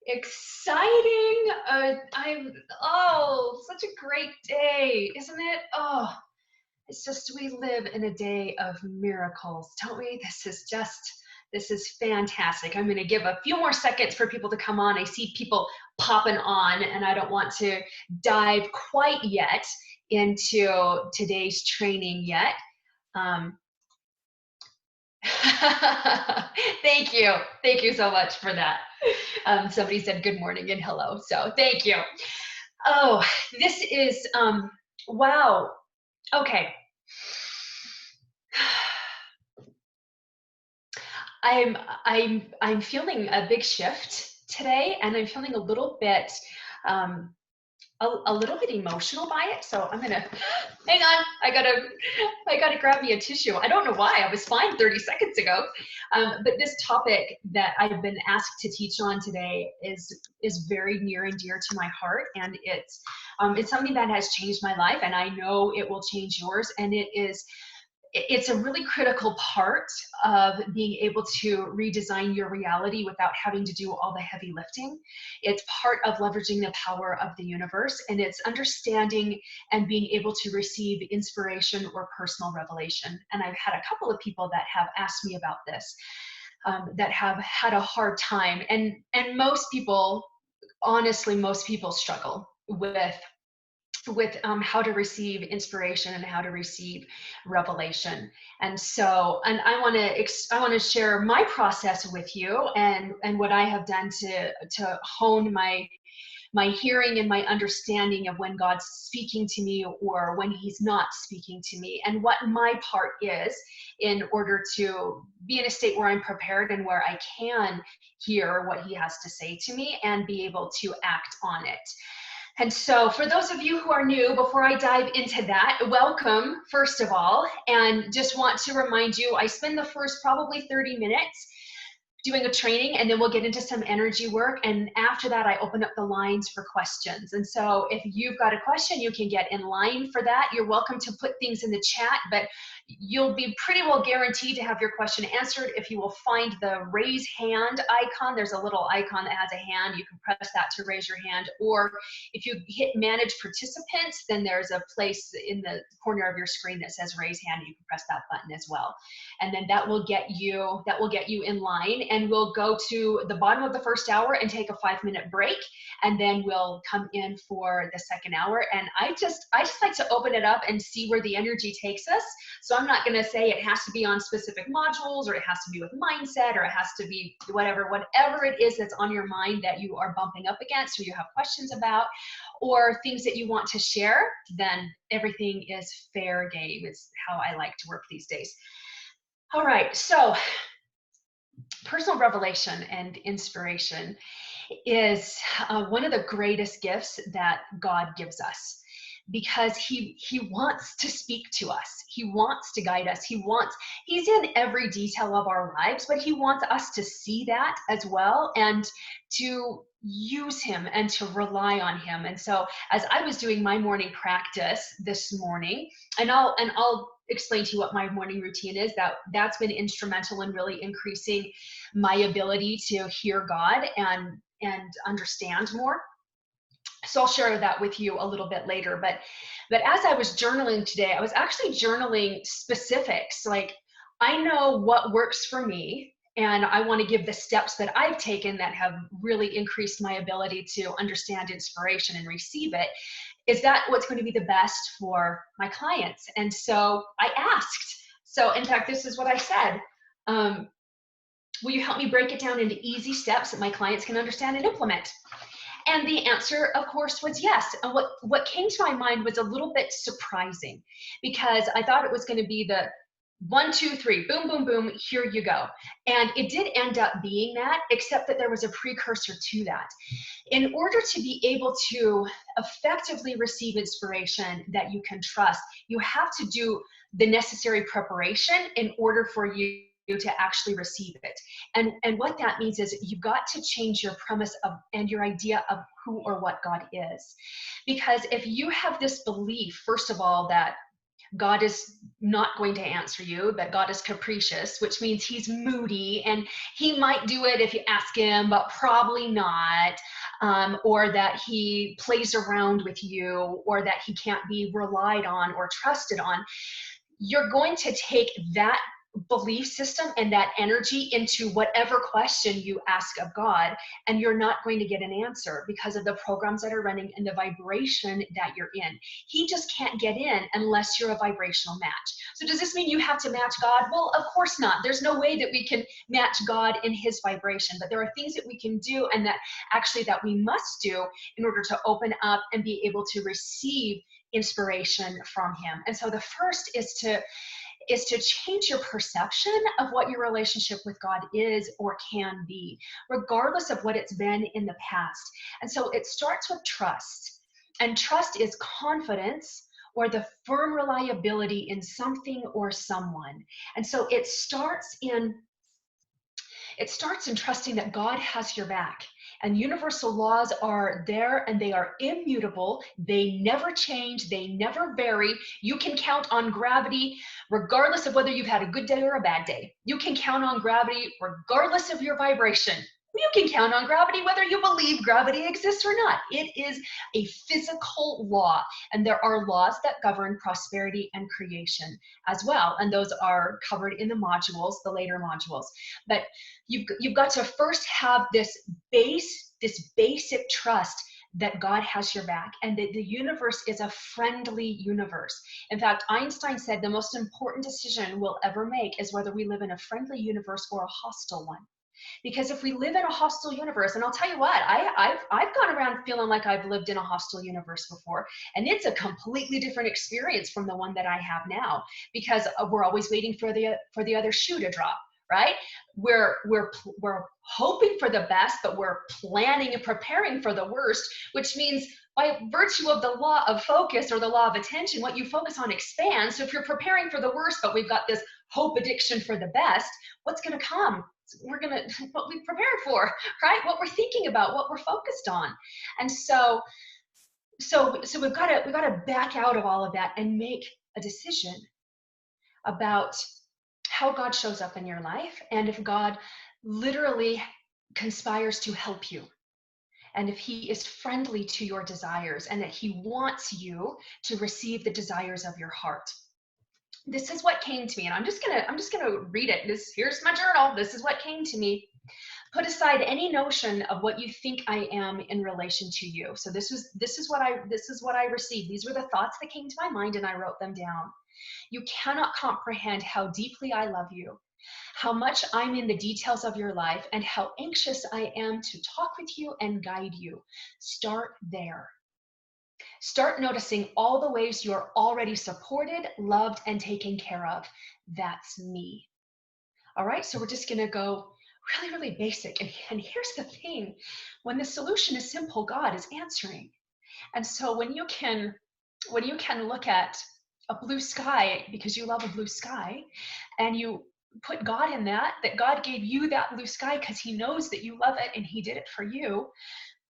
Exciting. Oh, such a great day, isn't it? Oh, it's just, we live in a day of miracles, don't we? This is fantastic. I'm going to give a few more seconds for people to come on. I see people popping on, and I don't want to dive quite yet into today's training yet. Um, Thank you. Thank you so much for that. Somebody said good morning and hello, so thank you. Oh, this is, wow. Okay. I'm feeling a big shift today, and I'm feeling a little bit, um, a little bit emotional by it. So I'm gonna, hang on, I gotta grab me a tissue. I don't know why, I was fine 30 seconds ago. But this topic that I've been asked to teach on today is very near and dear to my heart, and it's something that has changed my life, and I know it will change yours. And it's a really critical part of being able to redesign your reality without having to do all the heavy lifting. It's part of leveraging the power of the universe, and it's understanding and being able to receive inspiration or personal revelation. And I've had a couple of people that have asked me about this, that have had a hard time. And most people, honestly, most people struggle with how to receive inspiration and how to receive revelation. And so, and I want to share my process with you, and what I have done to hone my hearing and my understanding of when God's speaking to me or when he's not speaking to me, and what my part is in order to be in a state where I'm prepared and where I can hear what he has to say to me and be able to act on it. And so, for those of you who are new, before I dive into that, welcome, first of all, and just want to remind you, I spend the first probably 30 minutes doing a training, and then we'll get into some energy work. And after that, I open up the lines for questions. And so if you've got a question, you can get in line for that. You're welcome to put things in the chat, but you'll be pretty well guaranteed to have your question answered if you will find the raise hand icon. There's a little icon that has a hand. You can press that to raise your hand. Or if you hit manage participants, then there's a place in the corner of your screen that says raise hand. You can press that button as well. And then that will get you in line. And we'll go to the bottom of the first hour and take a 5-minute break, and then we'll come in for the second hour. And I just like to open it up and see where the energy takes us. So I'm not going to say it has to be on specific modules, or it has to be with mindset, or it has to be whatever it is that's on your mind that you are bumping up against, or you have questions about, or things that you want to share. Then everything is fair game, is how I like to work these days. All right, so personal revelation and inspiration is one of the greatest gifts that God gives us, because he wants to speak to us. He wants to guide us. He's in every detail of our lives, but he wants us to see that as well, and to use him and to rely on him. And so as I was doing my morning practice this morning, and I'll explain to you what my morning routine is, that's been instrumental in really increasing my ability to hear God and understand more. So I'll share that with you a little bit later. But as I was journaling today, I was actually journaling specifics. Like, I know what works for me, and I want to give the steps that I've taken that have really increased my ability to understand inspiration and receive it. Is that what's going to be the best for my clients? And so I asked. So in fact, this is what I said. Will you help me break it down into easy steps that my clients can understand and implement? And the answer, of course, was yes. And what came to my mind was a little bit surprising, because I thought it was going to be the 1, 2, 3, boom, boom, boom, here you go. And it did end up being that, except that there was a precursor to that. In order to be able to effectively receive inspiration that you can trust, you have to do the necessary preparation in order for you to actually receive it. And what that means is you've got to change your premise of and your idea of who or what God is. Because if you have this belief, first of all, that God is not going to answer you, that God is capricious, which means he's moody and he might do it if you ask him, but probably not, or that he plays around with you, or that he can't be relied on or trusted on. You're going to take that belief system and that energy into whatever question you ask of God, and you're not going to get an answer because of the programs that are running and the vibration that you're in. He just can't get in unless you're a vibrational match. So does this mean you have to match God? Well, of course not. There's no way that we can match God in his vibration, but there are things that we can do, and that actually that we must do in order to open up and be able to receive inspiration from him. And so the first is to change your perception of what your relationship with God is or can be, regardless of what it's been in the past. And so it starts with trust. And trust is confidence or the firm reliability in something or someone. And so it starts in trusting that God has your back. And universal laws are there, and they are immutable. They never change. They never vary. You can count on gravity regardless of whether you've had a good day or a bad day. You can count on gravity regardless of your vibration. You can count on gravity whether you believe gravity exists or not. It is a physical law, and there are laws that govern prosperity and creation as well. And those are covered in the modules, the later modules. But you've got to first have this basic trust that God has your back, and that the universe is a friendly universe. In fact, Einstein said the most important decision we'll ever make is whether we live in a friendly universe or a hostile one. Because if we live in a hostile universe, and I'll tell you what, I've gone around feeling like I've lived in a hostile universe before, and it's a completely different experience from the one that I have now, because we're always waiting for the other shoe to drop. Right? We're hoping for the best, but we're planning and preparing for the worst, which means by virtue of the law of focus or the law of attention, what you focus on expands. So if you're preparing for the worst, but we've got this hope addiction for the best, what's going to come? We're going to, what we prepared for, right? What we're thinking about, what we're focused on. And so we've got to back out of all of that and make a decision about how God shows up in your life, and if God literally conspires to help you, and if he is friendly to your desires, and that he wants you to receive the desires of your heart. This is what came to me, and I'm just gonna read it. Here's my journal. This is what came to me. Put aside any notion of what you think I am in relation to you. So this is what I received. These were the thoughts that came to my mind, and I wrote them down. You cannot comprehend how deeply I love you, how much I'm in the details of your life, and how anxious I am to talk with you and guide you. Start there. Start noticing all the ways you're already supported, loved, and taken care of. That's me. All right, so we're just going to go really, really basic. And here's the thing. When the solution is simple, God is answering. And so when you can look at a blue sky because you love a blue sky, and you put God in that God gave you that blue sky because he knows that you love it and he did it for you,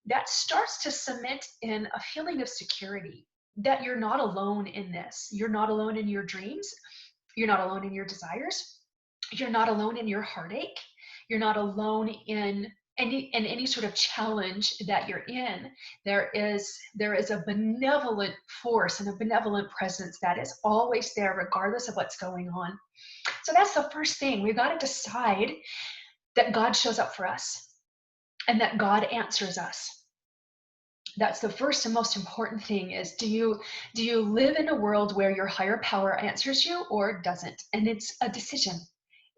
that starts to cement in a feeling of security that you're not alone in this. You're not alone in your dreams. You're not alone in your desires. You're not alone in your heartache. You're not alone in any sort of challenge that you're in. There is a benevolent force and a benevolent presence that is always there regardless of what's going on. So that's the first thing. We've got to decide that God shows up for us and that God answers us. That's the first and most important thing. Is do you live in a world where your higher power answers you or doesn't? And it's a decision.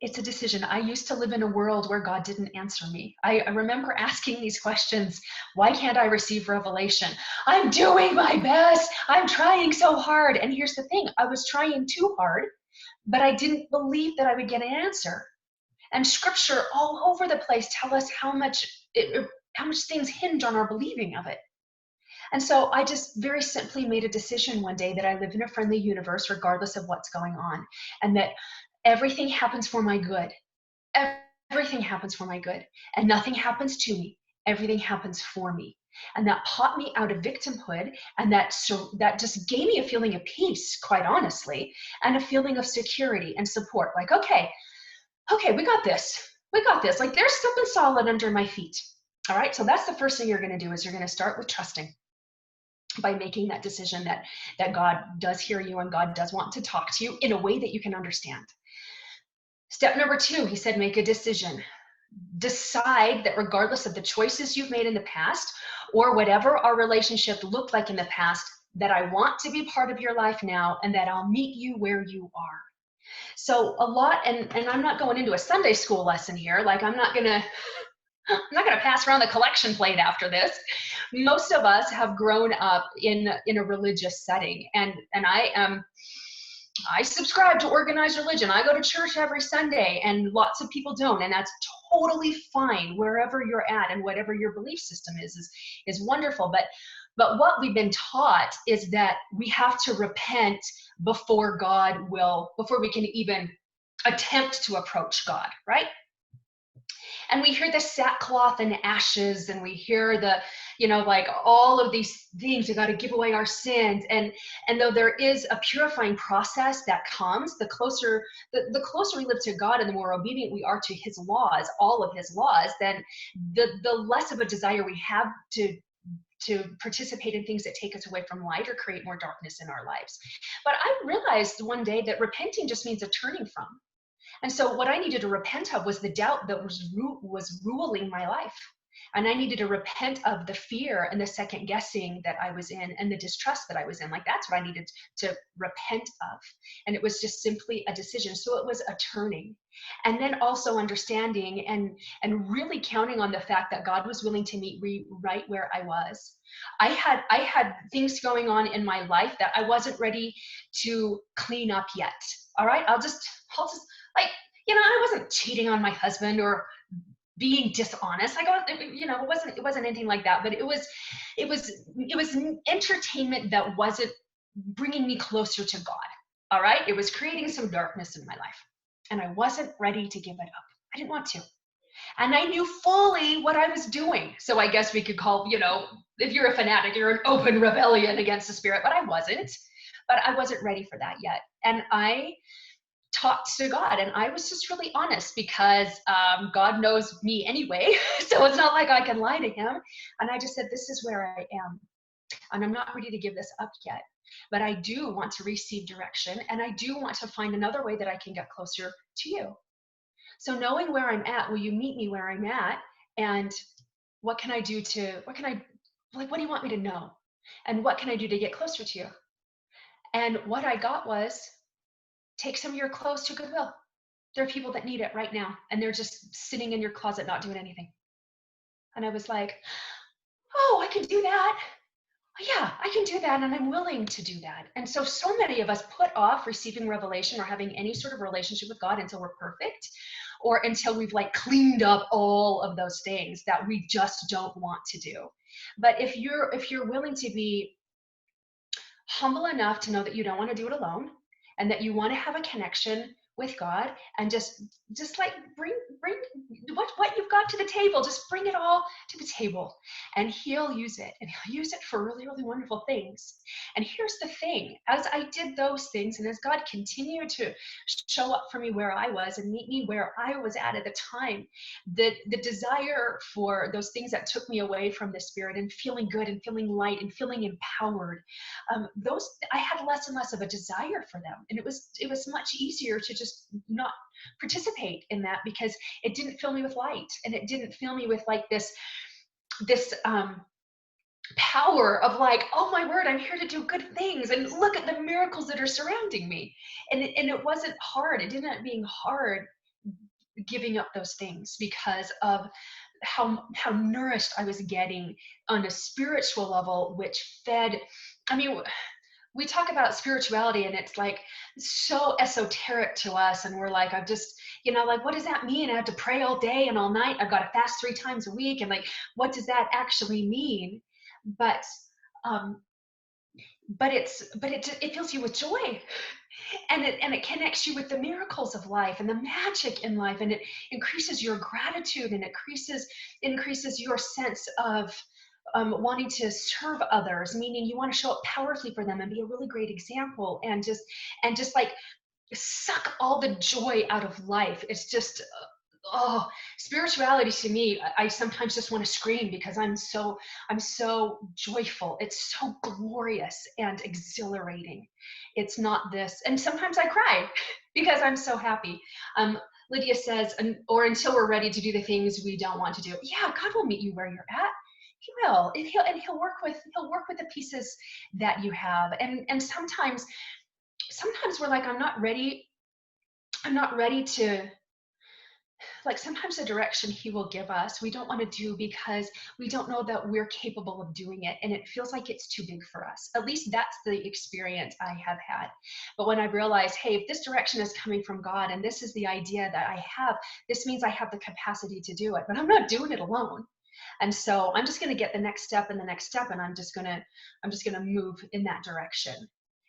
It's a decision. I used to live in a world where God didn't answer me. I remember asking these questions. Why can't I receive revelation? I'm doing my best. I'm trying so hard. And here's the thing. I was trying too hard, but I didn't believe that I would get an answer. And scripture all over the place tell us how much things hinge on our believing of it. And so I just very simply made a decision one day that I live in a friendly universe regardless of what's going on, and that everything happens for my good. Everything happens for my good, and nothing happens to me. Everything happens for me. And that popped me out of victimhood. And that just gave me a feeling of peace, quite honestly, and a feeling of security and support. Like, okay, we got this. We got this. Like, there's something solid under my feet. All right. So that's the first thing you're going to do, is you're going to start with trusting, by making that decision that God does hear you and God does want to talk to you in a way that you can understand. Step number 2, he said, make a decision. Decide that regardless of the choices you've made in the past, or whatever our relationship looked like in the past, that I want to be part of your life now, and that I'll meet you where you are. So a lot, and I'm not going into a Sunday school lesson here. Like, I'm not gonna pass around the collection plate after this. Most of us have grown up in a religious setting, and I subscribe to organized religion. I go to church every Sunday, and lots of people don't, and that's totally fine wherever you're at, and whatever your belief system is wonderful. But what we've been taught is that we have to repent before we can even attempt to approach God, right? And we hear the sackcloth and ashes, and we hear the, like, all of these things, we got to give away our sins. And though there is a purifying process that comes, the closer we live to God, and the more obedient we are to his laws, all of his laws, then the less of a desire we have to participate in things that take us away from light or create more darkness in our lives. But I realized one day that repenting just means a turning from. And so what I needed to repent of was the doubt that was ruling my life. And I needed to repent of the fear and the second guessing that I was in, and the distrust that I was in. Like, that's what I needed to repent of. And it was just simply a decision. So it was a turning. And then also understanding and really counting on the fact that God was willing to meet me right where I was. I had things going on in my life that I wasn't ready to clean up yet. All right, I'll just like, I wasn't cheating on my husband or being dishonest. Like, it wasn't anything like that. But it was entertainment that wasn't bringing me closer to God. All right, it was creating some darkness in my life, and I wasn't ready to give it up. I didn't want to. And I knew fully what I was doing. So I guess we could call, if you're a fanatic, you're an open rebellion against the Spirit. But I wasn't. But I wasn't ready for that yet. And I talked to God, and I was just really honest, because God knows me anyway. So it's not like I can lie to him. And I just said, this is where I am. And I'm not ready to give this up yet. But I do want to receive direction, and I do want to find another way that I can get closer to you. So knowing where I'm at, will you meet me where I'm at? And what can I do what do you want me to know? And what can I do to get closer to you? And what I got was, take some of your clothes to Goodwill. There are people that need it right now, and they're just sitting in your closet not doing anything. And I was like, oh, I can do that. Yeah, I can do that, and I'm willing to do that. And so many of us put off receiving revelation or having any sort of relationship with God until we're perfect, or until we've cleaned up all of those things that we just don't want to do. But if you're willing to be humble enough to know that you don't want to do it alone, and that you want to have a connection with God, and just bring what you've got to the table, just bring it all to the table, and he'll use it, and he'll use it for really, really wonderful things. And here's the thing, as I did those things, and as God continued to show up for me where I was and meet me where I was at the time, the desire for those things that took me away from the Spirit and feeling good and feeling light and feeling empowered, those, I had less and less of a desire for them. And it was much easier to just not participate in that, because it didn't fill me with light, and it didn't fill me with this power of oh my word, I'm here to do good things, and look at the miracles that are surrounding me. And it wasn't hard. It didn't end up being hard giving up those things, because of how nourished I was getting on a spiritual level, which fed, we talk about spirituality, and it's so esoteric to us, and we're I've just, what does that mean? I have to pray all day and all night. I've got to fast 3 times a week. And what does that actually mean? But it fills you with joy, and it connects you with the miracles of life and the magic in life, and it increases your gratitude, and increases your sense of wanting to serve others, meaning you want to show up powerfully for them and be a really great example, and just like suck all the joy out of life. It's just oh, spirituality to me, I sometimes just want to scream because I'm so joyful. It's so glorious and exhilarating. It's not this, and sometimes I cry because I'm so happy. Lydia says, or until we're ready to do the things we don't want to do. Yeah, God will meet you where you're at. He will, and he'll work with the pieces that you have. And sometimes we're like, I'm not ready. I'm not ready to, like, sometimes the direction he will give us we don't want to do because we don't know that we're capable of doing it, and it feels like it's too big for us. At least that's the experience I have had. But when I realize, hey, if this direction is coming from God and this is the idea that I have, this means I have the capacity to do it, but I'm not doing it alone. And so I'm just going to get the next step and the next step, and I'm just going to move in that direction.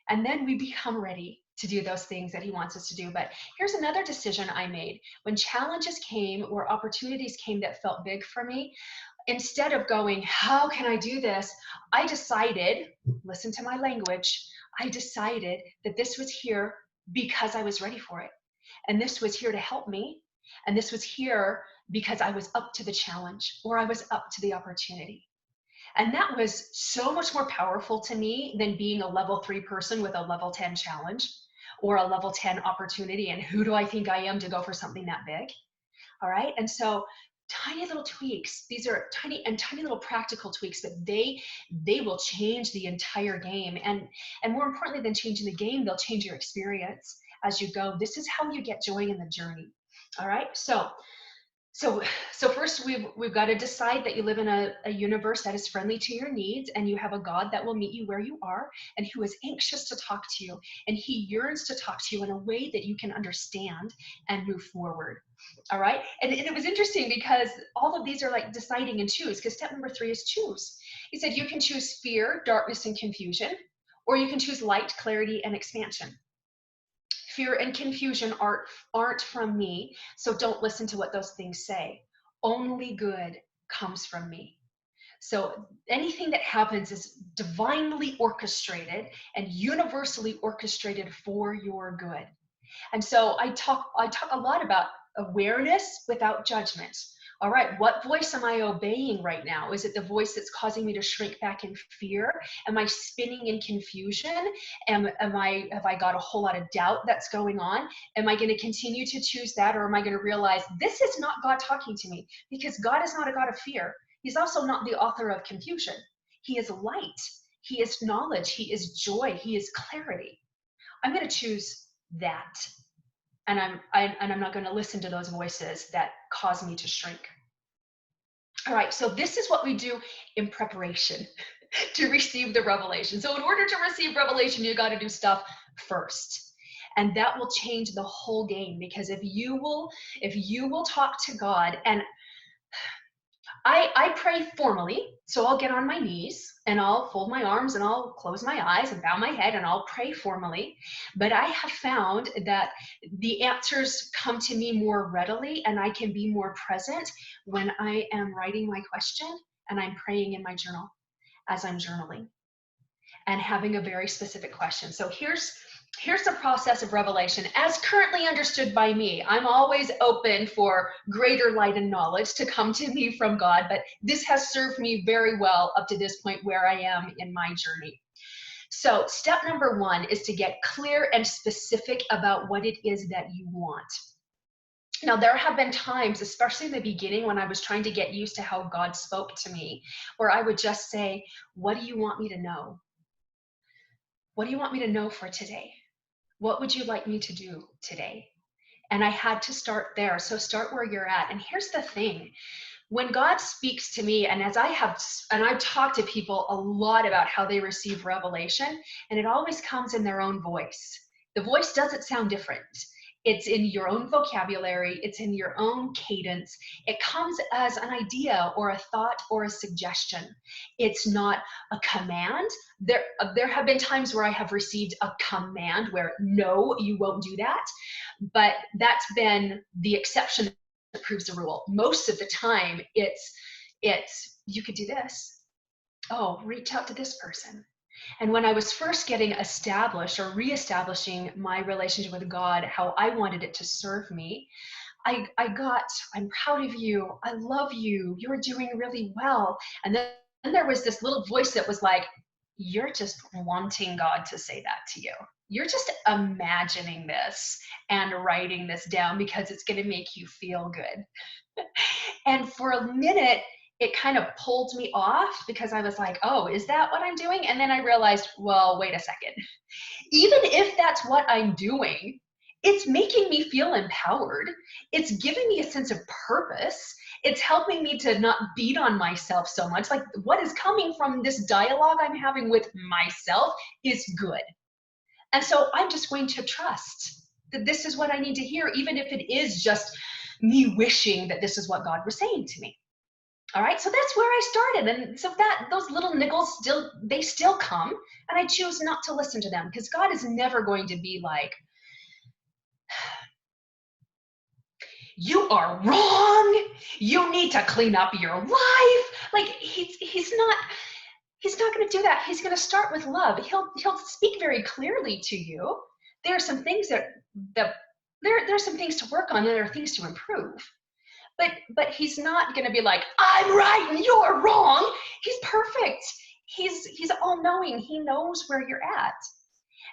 And then we become ready to do those things that he wants us to do. But here's another decision I made. When challenges came or opportunities came that felt big for me, instead of going, how can I do this? I decided, listen to my language, I decided that this was here because I was ready for it. And this was here to help me. And this was here because I was up to the challenge, or I was up to the opportunity. And that was so much more powerful to me than being a level 3 person with a level 10 challenge or a level 10 opportunity. And who do I think I am to go for something that big? All right. And so tiny little tweaks, these are tiny little practical tweaks, but they will change the entire game. And more importantly than changing the game, they'll change your experience as you go. This is how you get joy in the journey. All right. So first we've got to decide that you live in a universe that is friendly to your needs, and you have a God that will meet you where you are and who is anxious to talk to you, and he yearns to talk to you in a way that you can understand and move forward. All right. And it was interesting because all of these are like deciding and choose, because step number 3 is choose. He said you can choose fear, darkness, and confusion, or you can choose light, clarity, and expansion. Fear and confusion aren't from me, so don't listen to what those things say. Only good comes from me. So anything that happens is divinely orchestrated and universally orchestrated for your good. And so I talk a lot about awareness without judgment. All right, what voice am I obeying right now? Is it the voice that's causing me to shrink back in fear? Am I spinning in confusion? Have I got a whole lot of doubt that's going on? Am I going to continue to choose that, or am I going to realize this is not God talking to me? Because God is not a God of fear. He's also not the author of confusion. He is light. He is knowledge. He is joy. He is clarity. I'm going to choose that. And I'm not going to listen to those voices that cause me to shrink. All right, so this is what we do in preparation to receive the revelation. So in order to receive revelation, you got to do stuff first. And that will change the whole game, because if you will talk to God, and I pray formally, so I'll get on my knees and I'll fold my arms and I'll close my eyes and bow my head and I'll pray formally. But I have found that the answers come to me more readily and I can be more present when I am writing my question and I'm praying in my journal as I'm journaling and having a very specific question. So here's the process of revelation as currently understood by me. I'm always open for greater light and knowledge to come to me from God, but this has served me very well up to this point where I am in my journey. So step number 1 is to get clear and specific about what it is that you want. Now, there have been times, especially in the beginning when I was trying to get used to how God spoke to me, where I would just say, what do you want me to know? What do you want me to know for today? What would you like me to do today? And I had to start there. So start where you're at. And here's the thing. When God speaks to me, and I've talked to people a lot about how they receive revelation, and it always comes in their own voice. The voice doesn't sound different. It's in your own vocabulary. It's in your own cadence. It comes as an idea or a thought or a suggestion. It's not a command. There have been times where I have received a command where, no, you won't do that. But that's been the exception that proves the rule. Most of the time, it's you could do this. oh, reach out to this person. And when I was first getting established or reestablishing my relationship with God, how I wanted it to serve me, I got, I'm proud of you. I love you. You're doing really well. And then there was this little voice that was like, you're just wanting God to say that to you. You're just imagining this and writing this down because it's going to make you feel good. And for a minute, it kind of pulled me off because I was like, oh, is that what I'm doing? And then I realized, well, wait a second. Even if that's what I'm doing, it's making me feel empowered. It's giving me a sense of purpose. It's helping me to not beat on myself so much. Like what is coming from this dialogue I'm having with myself is good. And so I'm just going to trust that this is what I need to hear, even if it is just me wishing that this is what God was saying to me. All right, so that's where I started. And so that those little niggles still come, and I choose not to listen to them because God is never going to be like, you are wrong. You need to clean up your life. Like he's not going to do that. He's going to start with love. He'll speak very clearly to you. There are some things that there's some things to work on, and there are things to improve. But he's not going to be like, I'm right and you're wrong. He's perfect. He's all knowing. He knows where you're at.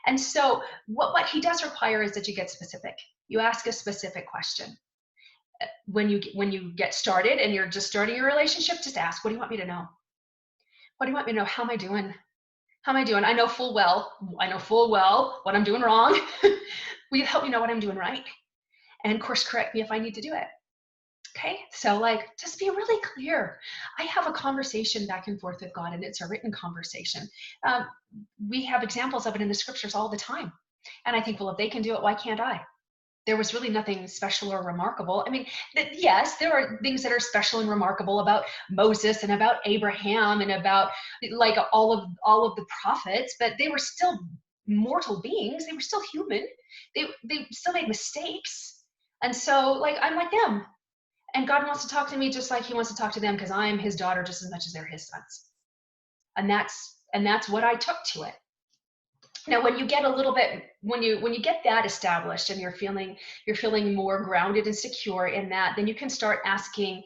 And so what he does require is that you get specific. You ask a specific question. When you get started and you're just starting your relationship, just ask, what do you want me to know? What do you want me to know? How am I doing? How am I doing? I know full well what I'm doing wrong. Will you help me know what I'm doing right? And course correct me if I need to do it. Okay, so like just be really clear. I have a conversation back and forth with God, and it's a written conversation. We have examples of it in the scriptures all the time. And I think, well, if they can do it, why can't I? There was really nothing special or remarkable. I mean, yes, there are things that are special and remarkable about Moses and about Abraham and about like all of the prophets, but they were still mortal beings. They were still human. They still made mistakes. And so like I'm like them. And God wants to talk to me just like he wants to talk to them because I am his daughter just as much as they're his sons. And that's what I took to it. Now when you get a little bit when you get that established and you're feeling more grounded and secure in that, then you can start asking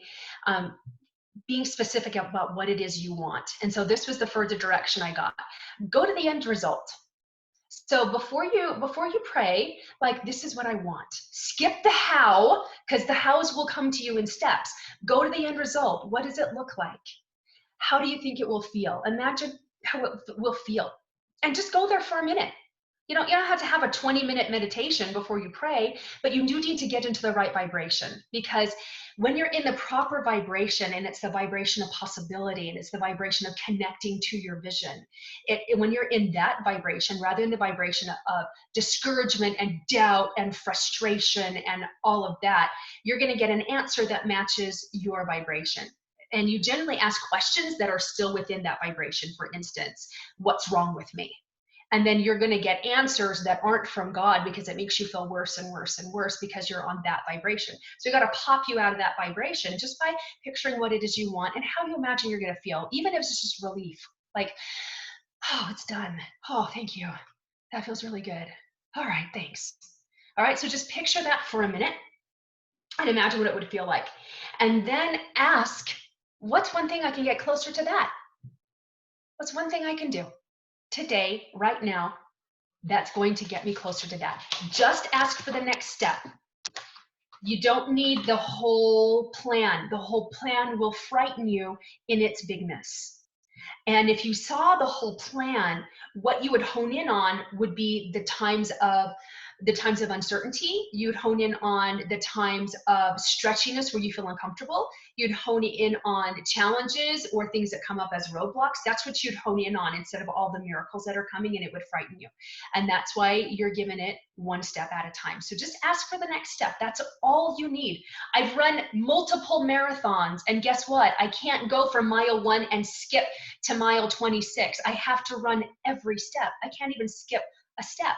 being specific about what it is you want. And so this was the further direction I got. Go to the end result. So before you pray, like this is what I want. Skip the how, because the hows will come to you in steps. Go to the end result. What does it look like? How do you think it will feel? Imagine how it will feel. And just go there for a minute. You don't have to have a 20-minute meditation before you pray, but you do need to get into the right vibration, because when you're in the proper vibration, and it's the vibration of possibility and it's the vibration of connecting to your vision, when you're in that vibration rather than the vibration of discouragement and doubt and frustration and all of that, you're going to get an answer that matches your vibration. And you generally ask questions that are still within that vibration. For instance, what's wrong with me? And then you're going to get answers that aren't from God, because it makes you feel worse and worse and worse because you're on that vibration. So you got to pop you out of that vibration just by picturing what it is you want and how you imagine you're going to feel, even if it's just relief. Like, oh, it's done. Oh, thank you. That feels really good. All right, thanks. All right, so just picture that for a minute and imagine what it would feel like. And then ask, what's one thing I can get closer to that? What's one thing I can do today, right now, that's going to get me closer to that? Just ask for the next step. You don't need the whole plan. The whole plan will frighten you in its bigness. And if you saw the whole plan, what you would hone in on would be the times of uncertainty. You'd hone in on the times of stretchiness where you feel uncomfortable. You'd hone in on challenges or things that come up as roadblocks. That's what you'd hone in on, instead of all the miracles that are coming, and it would frighten you. And that's why you're given it one step at a time. So just ask for the next step. That's all you need. I've run multiple marathons, and guess what? I can't go from mile 1 and skip to mile 26. I have to run every step. I can't even skip a step.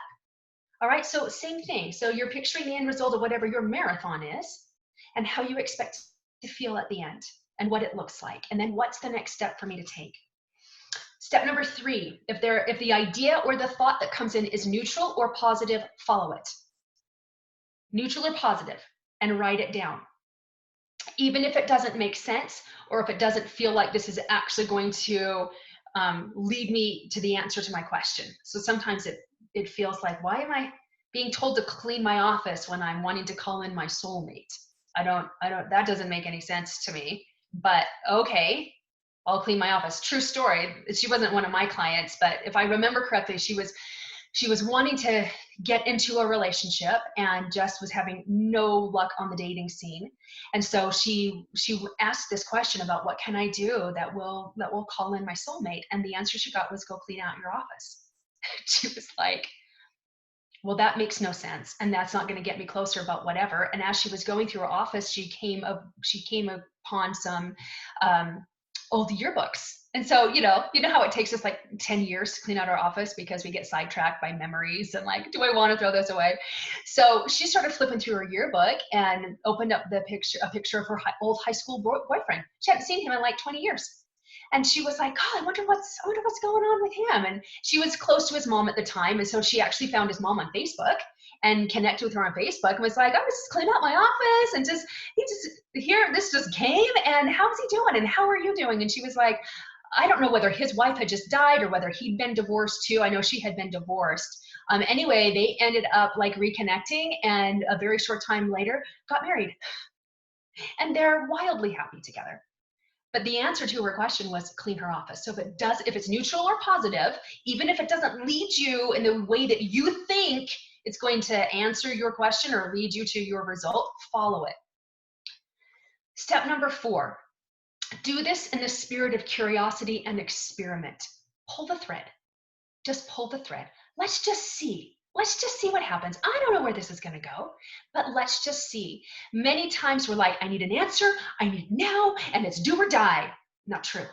All right, so same thing. So you're picturing the end result of whatever your marathon is and how you expect to feel at the end and what it looks like. And then what's the next step for me to take? Step number 3, if the idea or the thought that comes in is neutral or positive, follow it. Neutral or positive, and write it down. Even if it doesn't make sense, or if it doesn't feel like this is actually going to lead me to the answer to my question. So sometimes it feels like, why am I being told to clean my office when I'm wanting to call in my soulmate? That doesn't make any sense to me, but okay, I'll clean my office. True story. She wasn't one of my clients, but if I remember correctly, she was wanting to get into a relationship and just was having no luck on the dating scene. And so she asked this question about, what can I do that will call in my soulmate? And the answer she got was, go clean out your office. She was like, well, that makes no sense, and that's not going to get me closer, but whatever. And as she was going through her office, she came upon some old yearbooks. And so, you know how it takes us like 10 years to clean out our office because we get sidetracked by memories and like, do I want to throw this away? So she started flipping through her yearbook and opened up a picture of her old high school boyfriend. She hadn't seen him in like 20 years. And she was like, God, I wonder what's going on with him. And she was close to his mom at the time. And so she actually found his mom on Facebook and connected with her on Facebook and was like, I was just cleaning out my office and this just came, and how's he doing? And how are you doing? And she was like, I don't know whether his wife had just died or whether he'd been divorced too. I know she had been divorced. Anyway, they ended up like reconnecting, and a very short time later got married. And they're wildly happy together. But the answer to her question was clean her office. So if it's neutral or positive, even if it doesn't lead you in the way that you think it's going to answer your question or lead you to your result, follow it. Step number 4, do this in the spirit of curiosity and experiment. Pull the thread. Just pull the thread. Let's just see. Let's just see what happens. I don't know where this is going to go, but let's just see. Many times we're like, I need an answer, I need now, and it's do or die. Not true.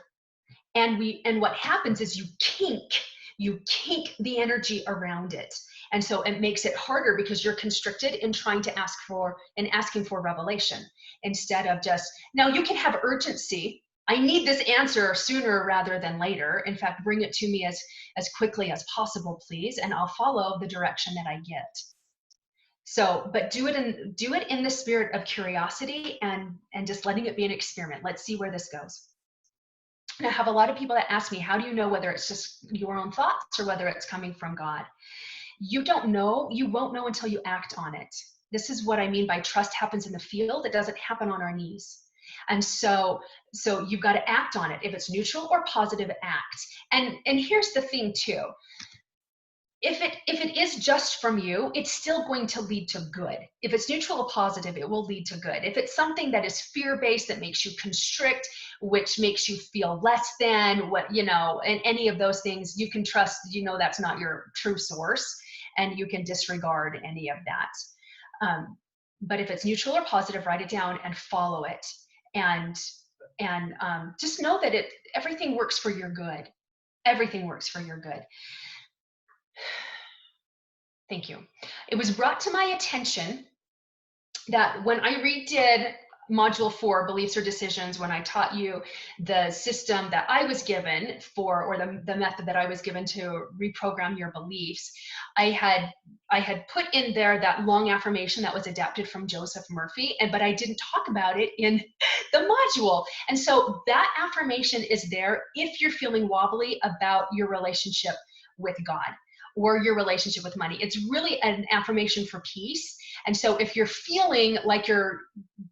And what happens is you kink the energy around it. And so it makes it harder because you're constricted in trying to asking for revelation instead of just, now you can have urgency. I need this answer sooner rather than later. In fact, bring it to me as quickly as possible, please, and I'll follow the direction that I get. So, but do it in the spirit of curiosity and just letting it be an experiment. Let's see where this goes. And I have a lot of people that ask me, how do you know whether it's just your own thoughts or whether it's coming from God? You don't know. You won't know until you act on it. This is what I mean by trust happens in the field. It doesn't happen on our knees. And so you've got to act on it. If it's neutral or positive, act. And here's the thing too. If it is just from you, it's still going to lead to good. If it's neutral or positive, it will lead to good. If it's something that is fear-based, that makes you constrict, which makes you feel less than and any of those things, you can trust, that's not your true source, and you can disregard any of that. But if it's neutral or positive, write it down and follow it. And just know that everything works for your good. Everything works for your good. Thank you. It was brought to my attention that when I redid Module 4, Beliefs or Decisions, when I taught you the system that I was given or the method that I was given to reprogram your beliefs, I had put in there that long affirmation that was adapted from Joseph Murphy, but I didn't talk about it in the module. And so that affirmation is there if you're feeling wobbly about your relationship with God or your relationship with money. It's really an affirmation for peace. And so if you're feeling like you're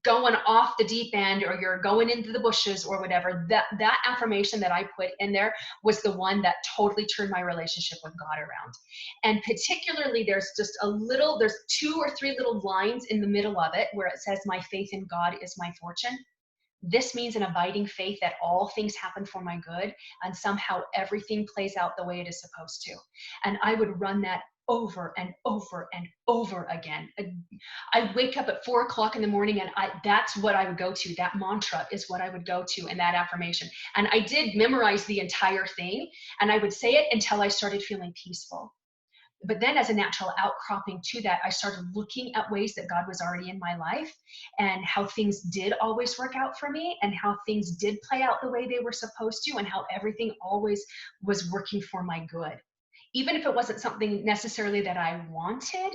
going off the deep end or you're going into the bushes or whatever, that affirmation that I put in there was the one that totally turned my relationship with God around. And particularly there's 2 or 3 little lines in the middle of it where it says, my faith in God is my fortune. This means an abiding faith that all things happen for my good and somehow everything plays out the way it is supposed to. And I would run that over and over and over again. I wake up at 4 o'clock in the morning and that's what I would go to. That mantra is what I would go to in that affirmation. And I did memorize the entire thing and I would say it until I started feeling peaceful. but then as a natural outcropping to that, I started looking at ways that God was already in my life and how things did always work out for me and how things did play out the way they were supposed to and how everything always was working for my good. Even if it wasn't something necessarily that I wanted,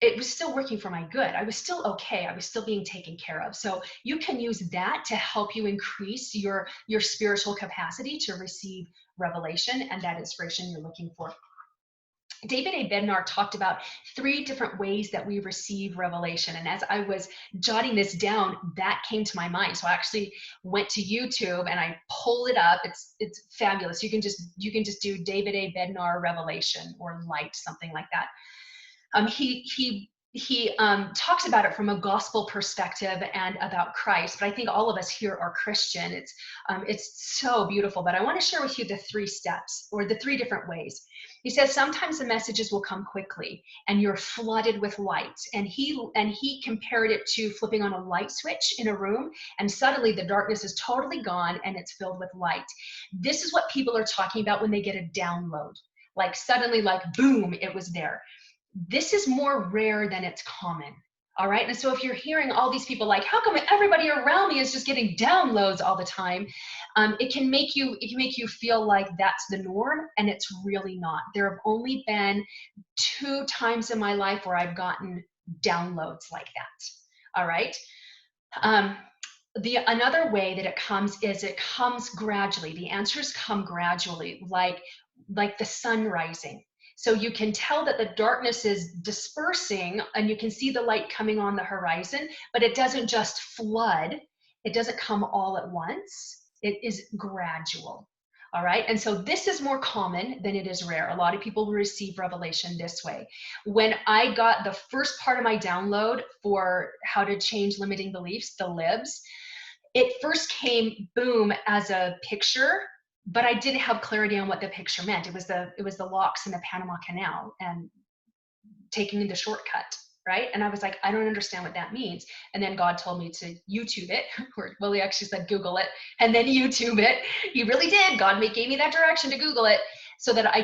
it was still working for my good. I was still okay. I was still being taken care of. So you can use that to help you increase your spiritual capacity to receive revelation and that inspiration you're looking for. David A. Bednar talked about 3 different ways that we receive revelation. And as I was jotting this down, that came to my mind. So I actually went to YouTube and I pulled it up. It's fabulous. You can just do David A. Bednar revelation or light, something like that. He talks about it from a gospel perspective and about Christ, but I think all of us here are Christian. It's so beautiful, but I want to share with you the 3 steps or the 3 different ways. He says sometimes the messages will come quickly and you're flooded with light. And he compared it to flipping on a light switch in a room and suddenly the darkness is totally gone and it's filled with light. This is what people are talking about when they get a download. Like suddenly, like boom, it was there. This is more rare than it's common. All right. And so if you're hearing all these people like, how come everybody around me is just getting downloads all the time? It can make you feel like that's the norm, and it's really not. There have only been 2 times in my life where I've gotten downloads like that. All right. Another way that it comes is it comes gradually. The answers come gradually, like the sun rising. So you can tell that the darkness is dispersing and you can see the light coming on the horizon, but it doesn't just flood. It doesn't come all at once. It is gradual. All right. And so this is more common than it is rare. A lot of people receive revelation this way. When I got the first part of my download for how to change limiting beliefs, the libs, it first came boom as a picture, but I didn't have clarity on what the picture meant. It was the locks in the Panama Canal and taking the shortcut, right? And I was like, I don't understand what that means. And then God told me to YouTube it, or well, he actually said Google it, and then YouTube it. He really did. God gave me that direction to Google it so that I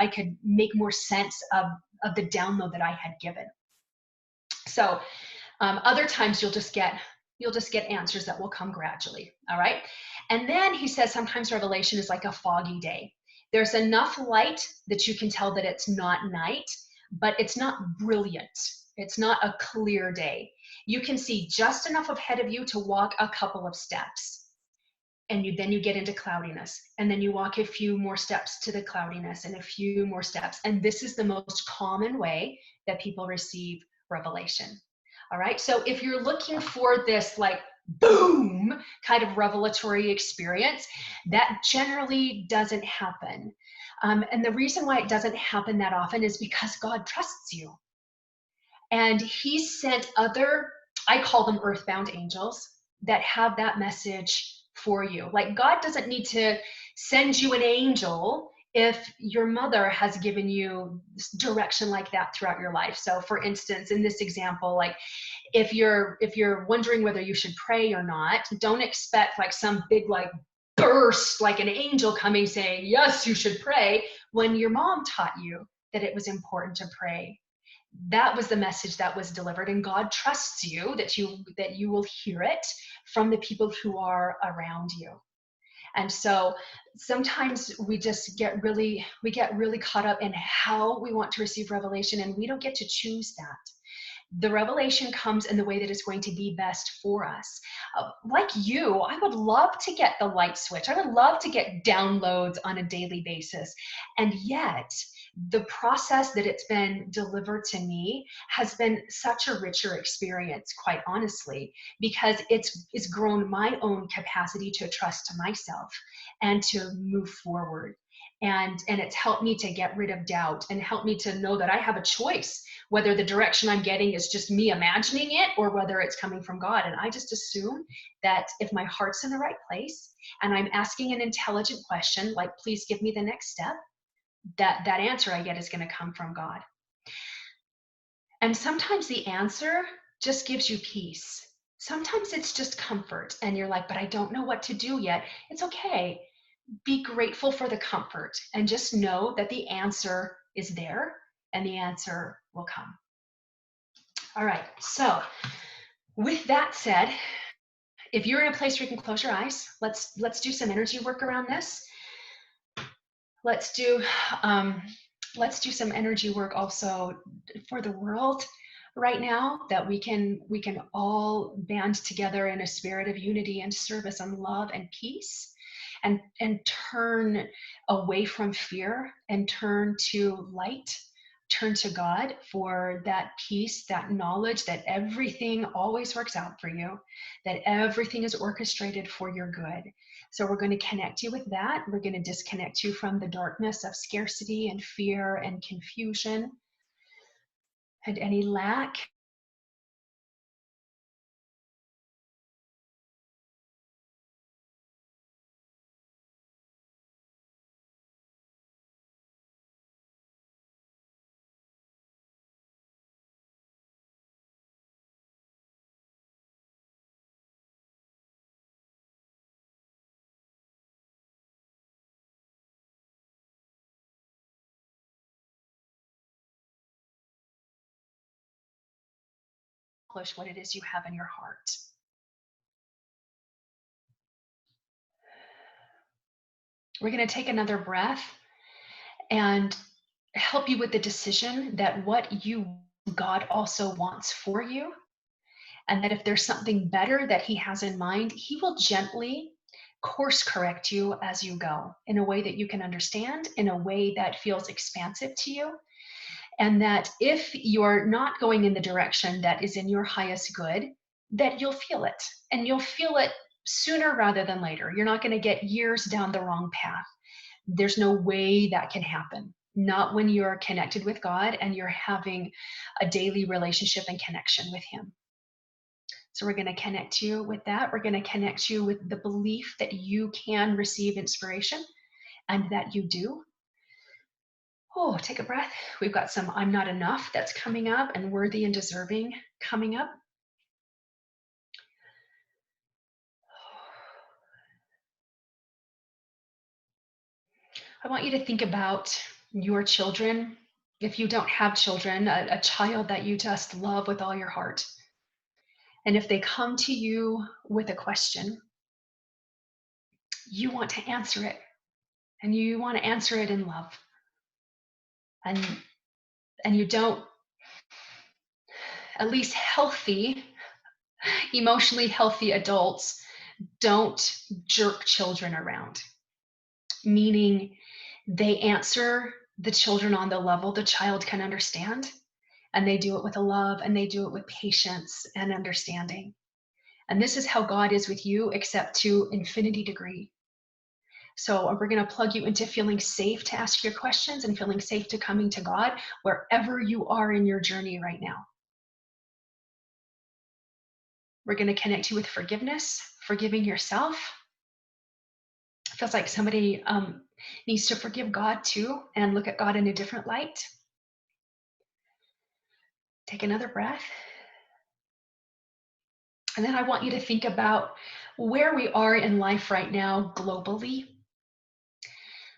could make more sense of the download that I had given. So other times you'll just get answers that will come gradually. All right. And then he says sometimes revelation is like a foggy day. There's enough light that you can tell that it's not night, but it's not brilliant. It's not a clear day. You can see just enough ahead of you to walk a couple of steps. And then you get into cloudiness. And then you walk a few more steps to the cloudiness and a few more steps. And this is the most common way that people receive revelation. All right. So if you're looking for this like boom kind of revelatory experience, that generally doesn't happen. And the reason why it doesn't happen that often is because God trusts you. And he sent other, I call them earthbound angels, that have that message for you. Like God doesn't need to send you an angel if your mother has given you direction like that throughout your life. So for instance, in this example, like if you're wondering whether you should pray or not, don't expect like some big like burst, like an angel coming saying, yes, you should pray, when your mom taught you that it was important to pray. That was the message that was delivered, and God trusts you that you will hear it from the people who are around you. And so sometimes we get really caught up in how we want to receive revelation, and we don't get to choose that. The revelation comes in the way that is going to be best for us. Like you, I would love to get the light switch. I would love to get downloads on a daily basis. And yet, the process that it's been delivered to me has been such a richer experience, quite honestly, because it's grown my own capacity to trust myself and to move forward. And it's helped me to get rid of doubt and helped me to know that I have a choice, whether the direction I'm getting is just me imagining it or whether it's coming from God. And I just assume that if my heart's in the right place and I'm asking an intelligent question, like, please give me the next step, that answer I get is going to come from God. And sometimes the answer just gives you peace. Sometimes it's just comfort and you're like, but I don't know what to do yet. It's okay. Be grateful for the comfort and just know that the answer is there and the answer will come. All right, so with that said, if you're in a place where you can close your eyes, let's do some energy work around this. Let's do some energy work also for the world right now, that we can all band together in a spirit of unity and service and love and peace, and turn away from fear and turn to light, turn to God for that peace, that knowledge that everything always works out for you, that everything is orchestrated for your good. So we're going to connect you with that. We're going to disconnect you from the darkness of scarcity and fear and confusion and any lack. Accomplish what it is you have in your heart. We're going to take another breath and help you with the decision that what you God also wants for you, and that if there's something better that he has in mind, he will gently course correct you as you go in a way that you can understand, in a way that feels expansive to you. And that if you're not going in the direction that is in your highest good, that you'll feel it, and you'll feel it sooner rather than later. You're not going to get years down the wrong path. There's no way that can happen. Not when you're connected with God and you're having a daily relationship and connection with him. So we're going to connect you with that. We're going to connect you with the belief that you can receive inspiration, and that you do. Oh, take a breath. We've got some I'm not enough that's coming up, and worthy and deserving coming up. I want you to think about your children. If you don't have children, a child that you just love with all your heart. And if they come to you with a question, you want to answer it, and you want to answer it in love. And you don't, at least healthy, emotionally healthy adults don't jerk children around, meaning they answer the children on the level the child can understand, and they do it with a love, and they do it with patience and understanding. And this is how God is with you, except to infinity degree. So we're going to plug you into feeling safe to ask your questions, and feeling safe to coming to God wherever you are in your journey right now. We're going to connect you with forgiveness, forgiving yourself. It feels like somebody needs to forgive God too, and look at God in a different light. Take another breath. And then I want you to think about where we are in life right now globally.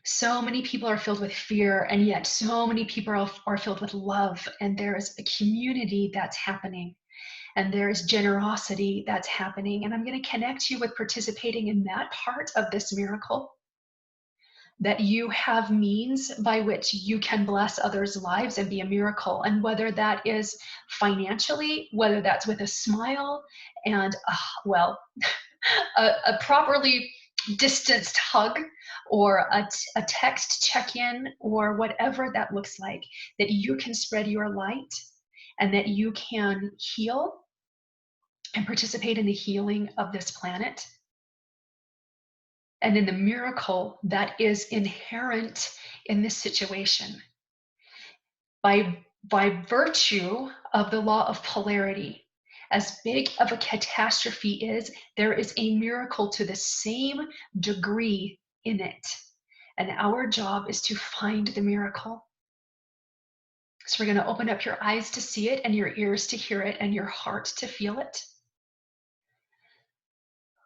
So many people are filled with fear, and yet so many people are filled with love, and there is a community that's happening, and there is generosity that's happening. And I'm going to connect you with participating in that part of this miracle, that you have means by which you can bless others' lives and be a miracle. And whether that is financially, whether that's with a smile and, a properly distanced hug, or a text check-in, or whatever that looks like, that you can spread your light, and that you can heal and participate in the healing of this planet, and in the miracle that is inherent in this situation. By virtue of the law of polarity, as big of a catastrophe is, there is a miracle to the same degree in it. And our job is to find the miracle. So we're going to open up your eyes to see it, and your ears to hear it, and your heart to feel it.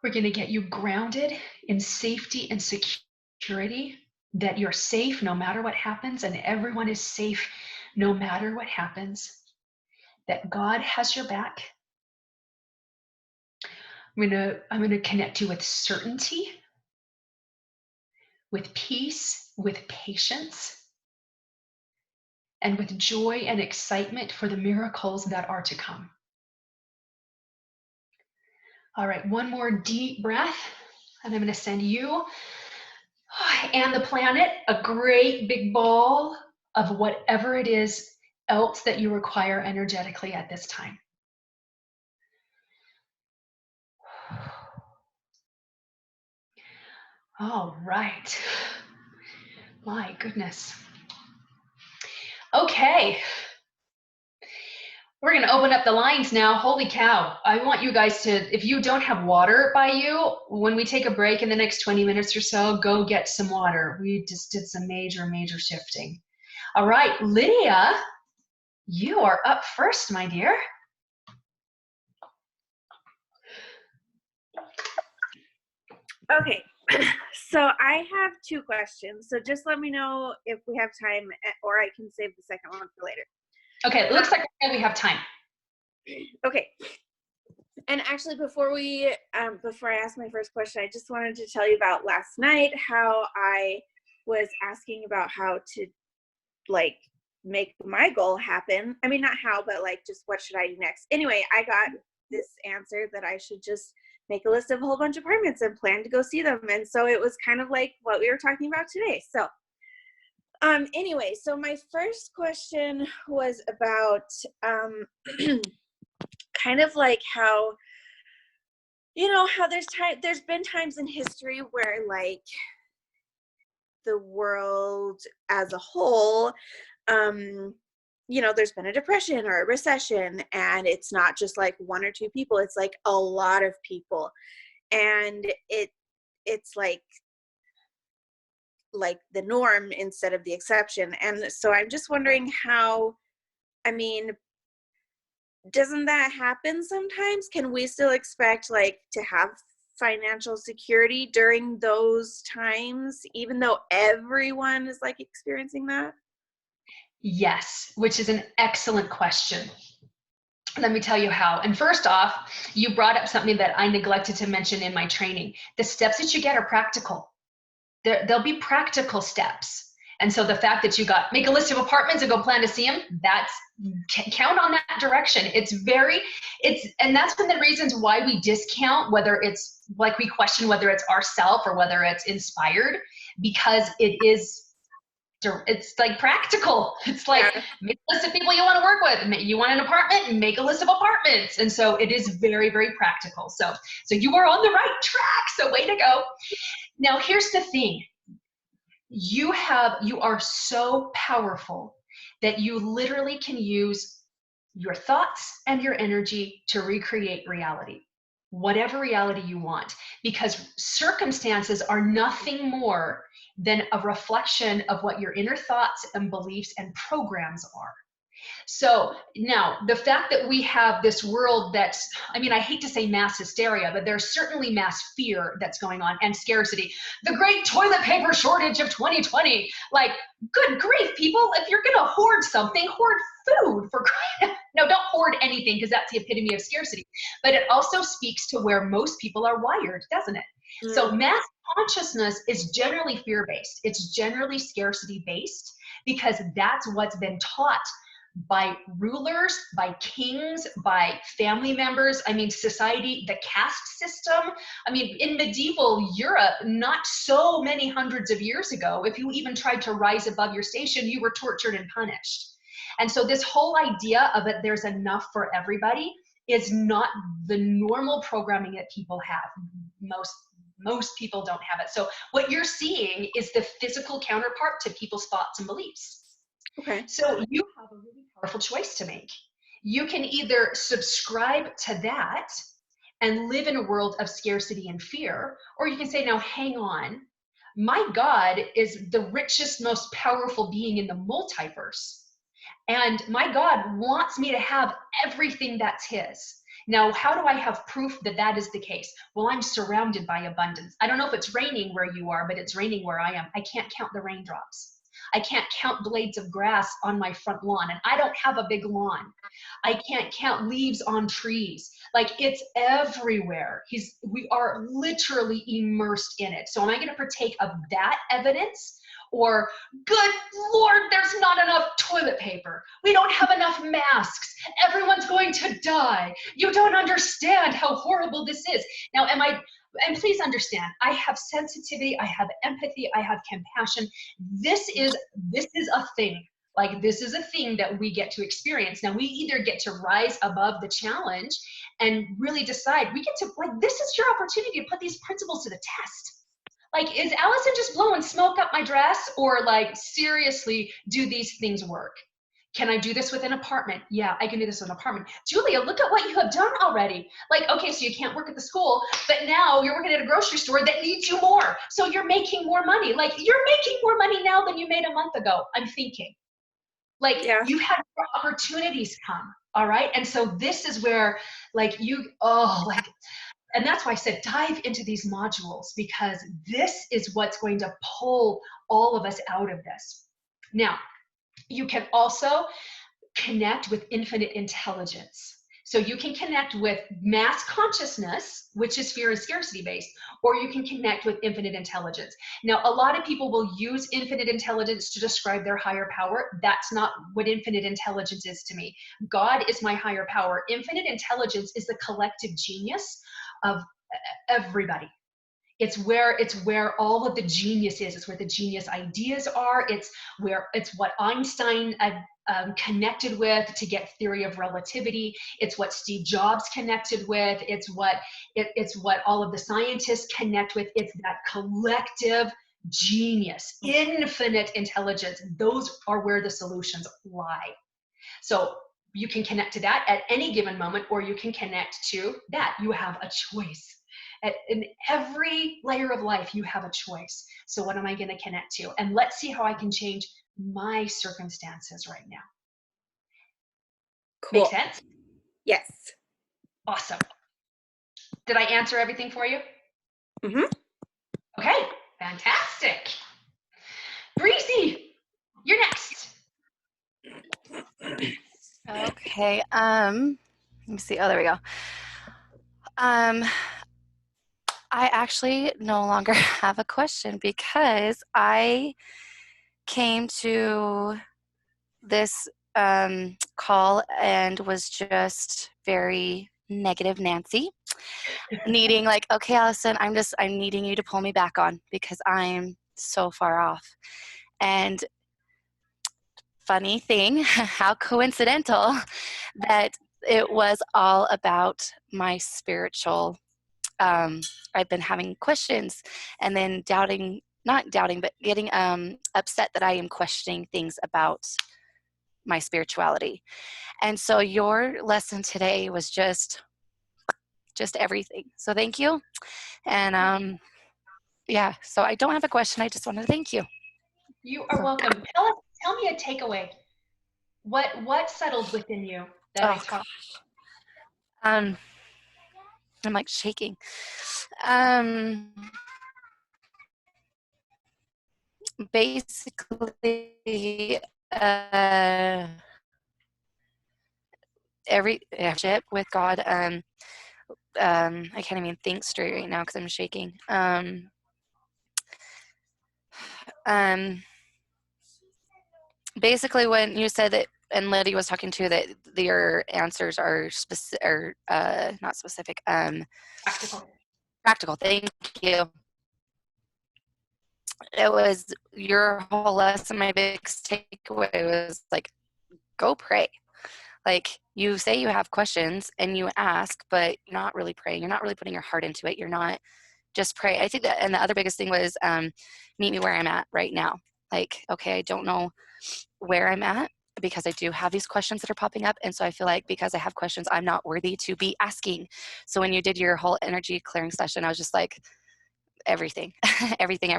We're going to get you grounded in safety and security, that you're safe no matter what happens, and everyone is safe no matter what happens, that God has your back. I'm gonna connect you with certainty, with peace, with patience, and with joy and excitement for the miracles that are to come. All right, one more deep breath, and I'm going to send you and the planet a great big ball of whatever it is else that you require energetically at this time. All right. My goodness. Okay. We're going to open up the lines now. Holy cow. I want you guys to, if you don't have water by you, when we take a break in the next 20 minutes or so, go get some water. We just did some major shifting. All right, Lydia, you are up first, my dear. Okay, so I have two questions. So just let me know if we have time, or I can save the second one for later. Okay, it looks like we have time. Okay. And actually, before I ask my first question, I just wanted to tell you about last night, how I was asking about how to, like, make my goal happen. I mean, not how, but like, just what should I do next? Anyway, I got this answer that I should just make a list of a whole bunch of apartments and plan to go see them. And so it was kind of like what we were talking about today. So anyway, so my first question was about kind of like how, you know, how there's been times in history where, like, the world as a whole, you know, there's been a depression or a recession, and it's not just like one or two people, it's like a lot of people, and it's like the norm instead of the exception. And so I'm just wondering how, I mean, doesn't that happen sometimes? Can we still expect, like, to have financial security during those times, even though everyone is, like, experiencing that? Yes, which is an excellent question. Let me tell you how. And first off, you brought up something that I neglected to mention in my training. The steps that you get are practical. There'll be practical steps. And so the fact that you got make a list of apartments and go plan to see them, that's count on that direction. And that's one of the reasons why we discount, whether it's like we question whether it's ourself or whether it's inspired, because it's like practical. It's like, make a list of people you want to work with. You want an apartment, make a list of apartments. And so it is very practical. So you are on the right track. So way to go. Now here's the thing. You are so powerful that you literally can use your thoughts and your energy to recreate reality, whatever reality you want, because circumstances are nothing more than a reflection of what your inner thoughts and beliefs and programs are. So now the fact that we have this world that's, I mean, I hate to say mass hysteria, but there's certainly mass fear that's going on, and scarcity. The great toilet paper shortage of 2020. Like, good grief, people, if you're going to hoard something, hoard food for crying out. No, don't hoard anything, because that's the epitome of scarcity. But it also speaks to where most people are wired, doesn't it? Mm. So mass consciousness is generally fear-based. It's generally scarcity-based, because that's what's been taught by rulers, by kings, by family members. I mean, society, the caste system. I mean, in medieval Europe, not so many hundreds of years ago, if you even tried to rise above your station, you were tortured and punished. And so this whole idea of it, there's enough for everybody, is not the normal programming that people have. Most people don't have it. So what you're seeing is the physical counterpart to people's thoughts and beliefs. Okay. So you have a really powerful choice to make. You can either subscribe to that and live in a world of scarcity and fear, or you can say, now hang on, my God is the richest, most powerful being in the multiverse. And my God wants me to have everything that's his. Now, how do I have proof that that is the case? Well, I'm surrounded by abundance. I don't know if it's raining where you are, but it's raining where I am. I can't count the raindrops. I can't count blades of grass on my front lawn, and I don't have a big lawn. I can't count leaves on trees. Like, it's everywhere. We are literally immersed in it. So am I going to partake of that evidence? Or, good Lord, there's not enough toilet paper. We don't have enough masks. Everyone's going to die. You don't understand how horrible this is. Now, and please understand, I have sensitivity, I have empathy, I have compassion. This is a thing. Like, this is a thing that we get to experience. Now, we either get to rise above the challenge and really decide, this is your opportunity to put these principles to the test. Like, is Allison just blowing smoke up my dress? Or, like, seriously, do these things work? Can I do this with an apartment? Yeah, I can do this with an apartment. Julia, look at what you have done already. Like, okay, so you can't work at the school, but now you're working at a grocery store that needs you more. So you're making more money. Like, you're making more money now than you made a month ago, I'm thinking. Like, Yeah. you've had more opportunities come, all right? And so this is where, like, and that's why I said dive into these modules, because this is what's going to pull all of us out of this. Now, you can also connect with infinite intelligence. So you can connect with mass consciousness, which is fear and scarcity based, or you can connect with infinite intelligence. Now, a lot of people will use infinite intelligence to describe their higher power. That's not what infinite intelligence is to me. God is my higher power. Infinite intelligence is the collective genius of everybody. It's where all of the genius is. It's where the genius ideas are. It's what Einstein connected with to get theory of relativity. It's what Steve Jobs connected with. It's what all of the scientists connect with. It's that collective genius, infinite intelligence. Those are where the solutions lie. So you can connect to that at any given moment, or you can connect to that. You have a choice. In every layer of life, you have a choice. So what am I going to connect to? And let's see how I can change my circumstances right now. Cool. Make sense? Yes. Awesome. Did I answer everything for you? Mm-hmm. Okay, fantastic. Breezy, you're next. Okay. Let me see. Oh, there we go. I actually no longer have a question, because I came to this call and was just very negative Nancy, needing, like, okay, Allison, I'm needing you to pull me back on, because I'm so far off. And funny thing, how coincidental that it was all about my spiritual. I've been having questions, and then not doubting, but getting upset that I am questioning things about my spirituality. And so your lesson today was just everything. So thank you. And yeah, so I don't have a question. I just wanted to thank you. You are welcome. Tell me a takeaway. What settled within you that I taught? I'm like shaking. Basically, every relationship with God. I can't even think straight right now because I'm shaking. Basically, when you said that, and Lydia was talking too, that your answers are specific, or not specific. Practical. Practical. Thank you. It was your whole lesson. My biggest takeaway was, like, go pray. Like, you say you have questions and you ask, but you're not really praying. You're not really putting your heart into it. You're not just pray. I think that, and the other biggest thing was meet me where I'm at right now. Like, okay, I don't know where I'm at, because I do have these questions that are popping up. And so I feel like because I have questions, I'm not worthy to be asking. So when you did your whole energy clearing session, I was just like, everything, everything.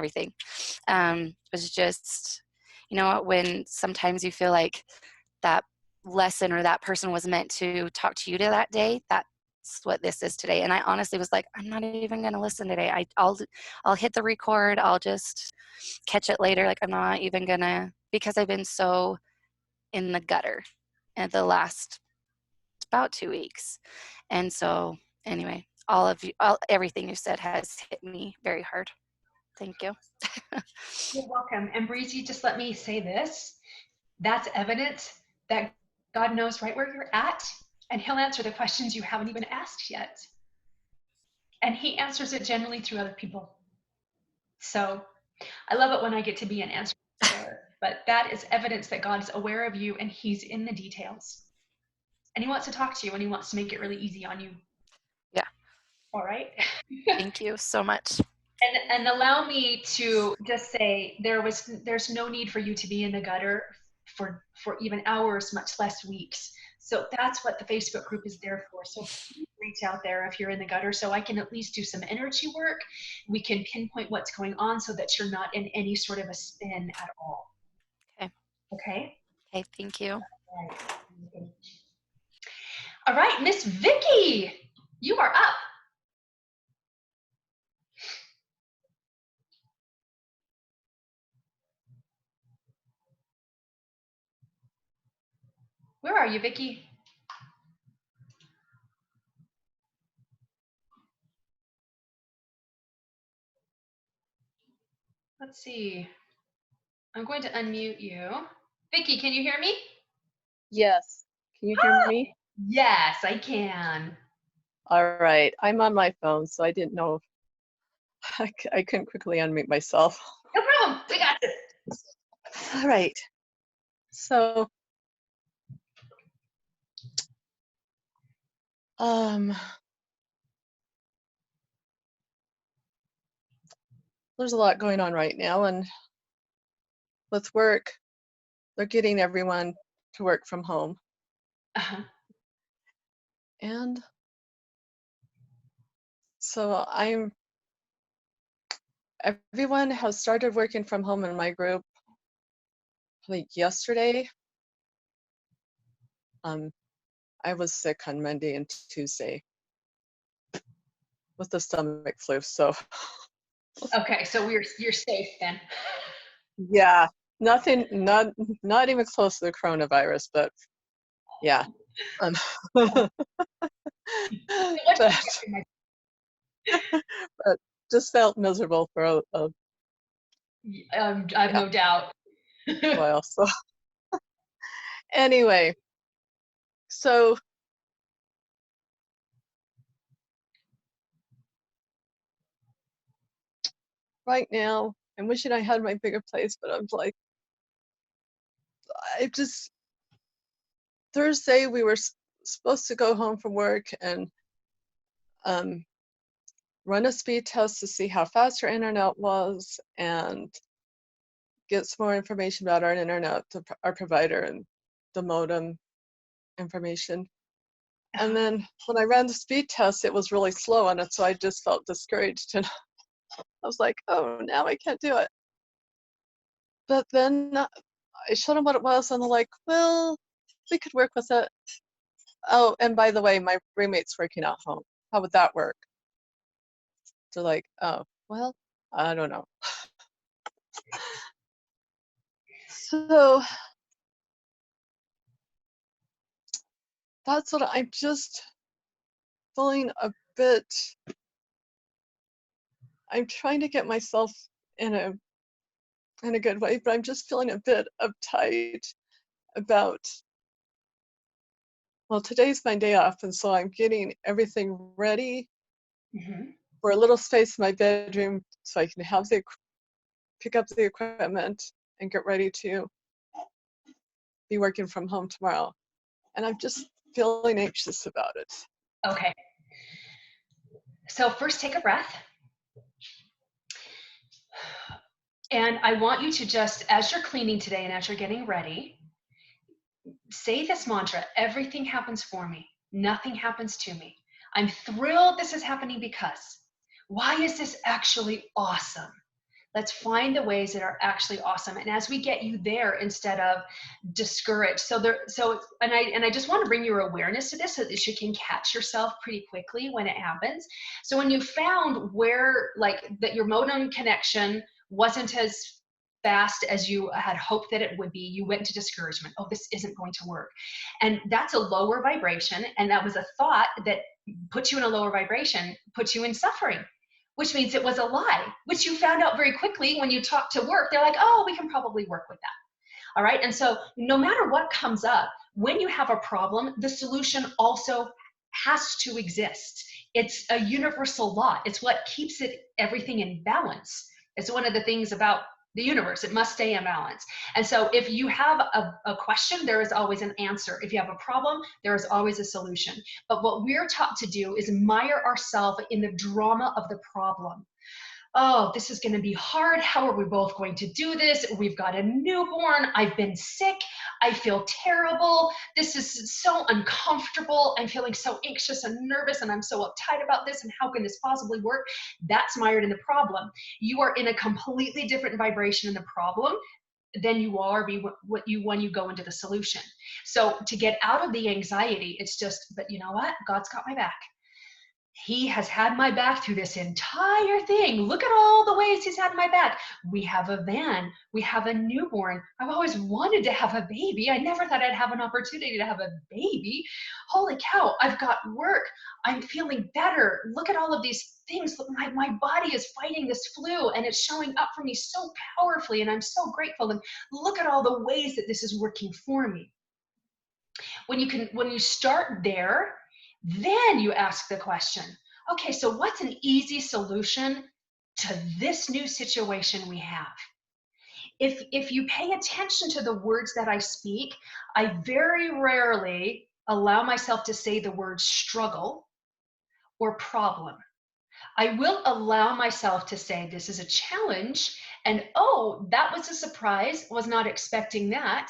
It was just, when sometimes you feel like that lesson or that person was meant to talk to you to that day, that's that's what this is today. And I honestly was like, I'm not even going to listen today. I'll hit the record. I'll just catch it later. Like, I'm not even going to, because I've been so in the gutter at the last about 2 weeks. And so anyway, everything you said has hit me very hard. Thank you. You're welcome. And Breezy, just let me say this. That's evidence that God knows right where you're at, and he'll answer the questions you haven't even asked yet. And he answers it generally through other people. So I love it when I get to be an answer there, but that is evidence that God is aware of you and he's in the details. And he wants to talk to you and he wants to make it really easy on you. Yeah. All right. Thank you so much. And allow me to just say there's no need for you to be in the gutter for even hours, much less weeks. So that's what the Facebook group is there for. So please reach out there if you're in the gutter, so I can at least do some energy work. We can pinpoint what's going on so that you're not in any sort of a spin at all. Okay. Okay. Okay. Thank you. All right, Miss Vicky, you are up. Where are you, Vicky? Let's see. I'm going to unmute you. Vicky, can you hear me? Yes. Can you hear me? Yes, I can. All right. I'm on my phone, so I didn't know. I couldn't quickly unmute myself. No problem. We got this. All right. So, there's a lot going on right now, and with work, they're getting everyone to work from home. Uh-huh. And so everyone has started working from home in my group like yesterday. I was sick on Monday and Tuesday with the stomach flu, so. Okay, so you're safe then. Yeah, not even close to the coronavirus, but yeah. But just felt miserable for a I have no doubt. while. So anyway, so right now, I'm wishing I had my bigger place, but I'm like, Thursday we were supposed to go home from work and run a speed test to see how fast our internet was and get some more information about our internet, our provider, and the modem information. And then when I ran the speed test, it was really slow on it, so I just felt discouraged. And I was like, oh, now I can't do it. But then I showed them what it was, and they're like, well, we could work with it. Oh, and by the way, my roommate's working at home. How would that work? They're like, oh, well, I don't know. So that's what I'm just feeling a bit. I'm trying to get myself in a good way, but I'm just feeling a bit uptight about, well, today's my day off, and so I'm getting everything ready for a little space in my bedroom so I can pick up the equipment and get ready to be working from home tomorrow. And I'm just feeling anxious about it. Okay. So first take a breath. And I want you to just, as you're cleaning today and as you're getting ready, say this mantra: everything happens for me. Nothing happens to me. I'm thrilled this is happening because. Why is this actually awesome? Let's find the ways that are actually awesome. And as we get you there, instead of discouraged. And I just want to bring your awareness to this so that you can catch yourself pretty quickly when it happens. So when you found where, like, that your modem connection wasn't as fast as you had hoped that it would be, you went into discouragement. Oh, this isn't going to work. And that's a lower vibration. And that was a thought that puts you in a lower vibration, puts you in suffering, which means it was a lie, which you found out very quickly when you talked to work. They're like, oh, we can probably work with that. All right. And so no matter what comes up, when you have a problem, the solution also has to exist. It's a universal law. It's what keeps everything in balance. It's one of the things about the universe. It must stay in balance. And so if you have a question, there is always an answer. If you have a problem, there is always a solution. But what we're taught to do is mire ourselves in the drama of the problem. Oh, this is going to be hard. How are we both going to do this? We've got a newborn. I've been sick. I feel terrible. This is so uncomfortable. I'm feeling so anxious and nervous, and I'm so uptight about this. And how can this possibly work? That's mired in the problem. You are in a completely different vibration in the problem than you are when you go into the solution. So to get out of the anxiety, it's just, but you know what? God's got my back. He has had my back through this entire thing. Look at all the ways he's had my back. We have a van. We have a newborn. I've always wanted to have a baby. I never thought I'd have an opportunity to have a baby. Holy cow, I've got work. I'm feeling better. Look at all of these things. My body is fighting this flu, and it's showing up for me so powerfully, and I'm so grateful. And look at all the ways that this is working for me. When you start there, then you ask the question, okay, so what's an easy solution to this new situation we have? If you pay attention to the words that I speak, I very rarely allow myself to say the word struggle or problem. I will allow myself to say this is a challenge, and oh, that was a surprise, was not expecting that.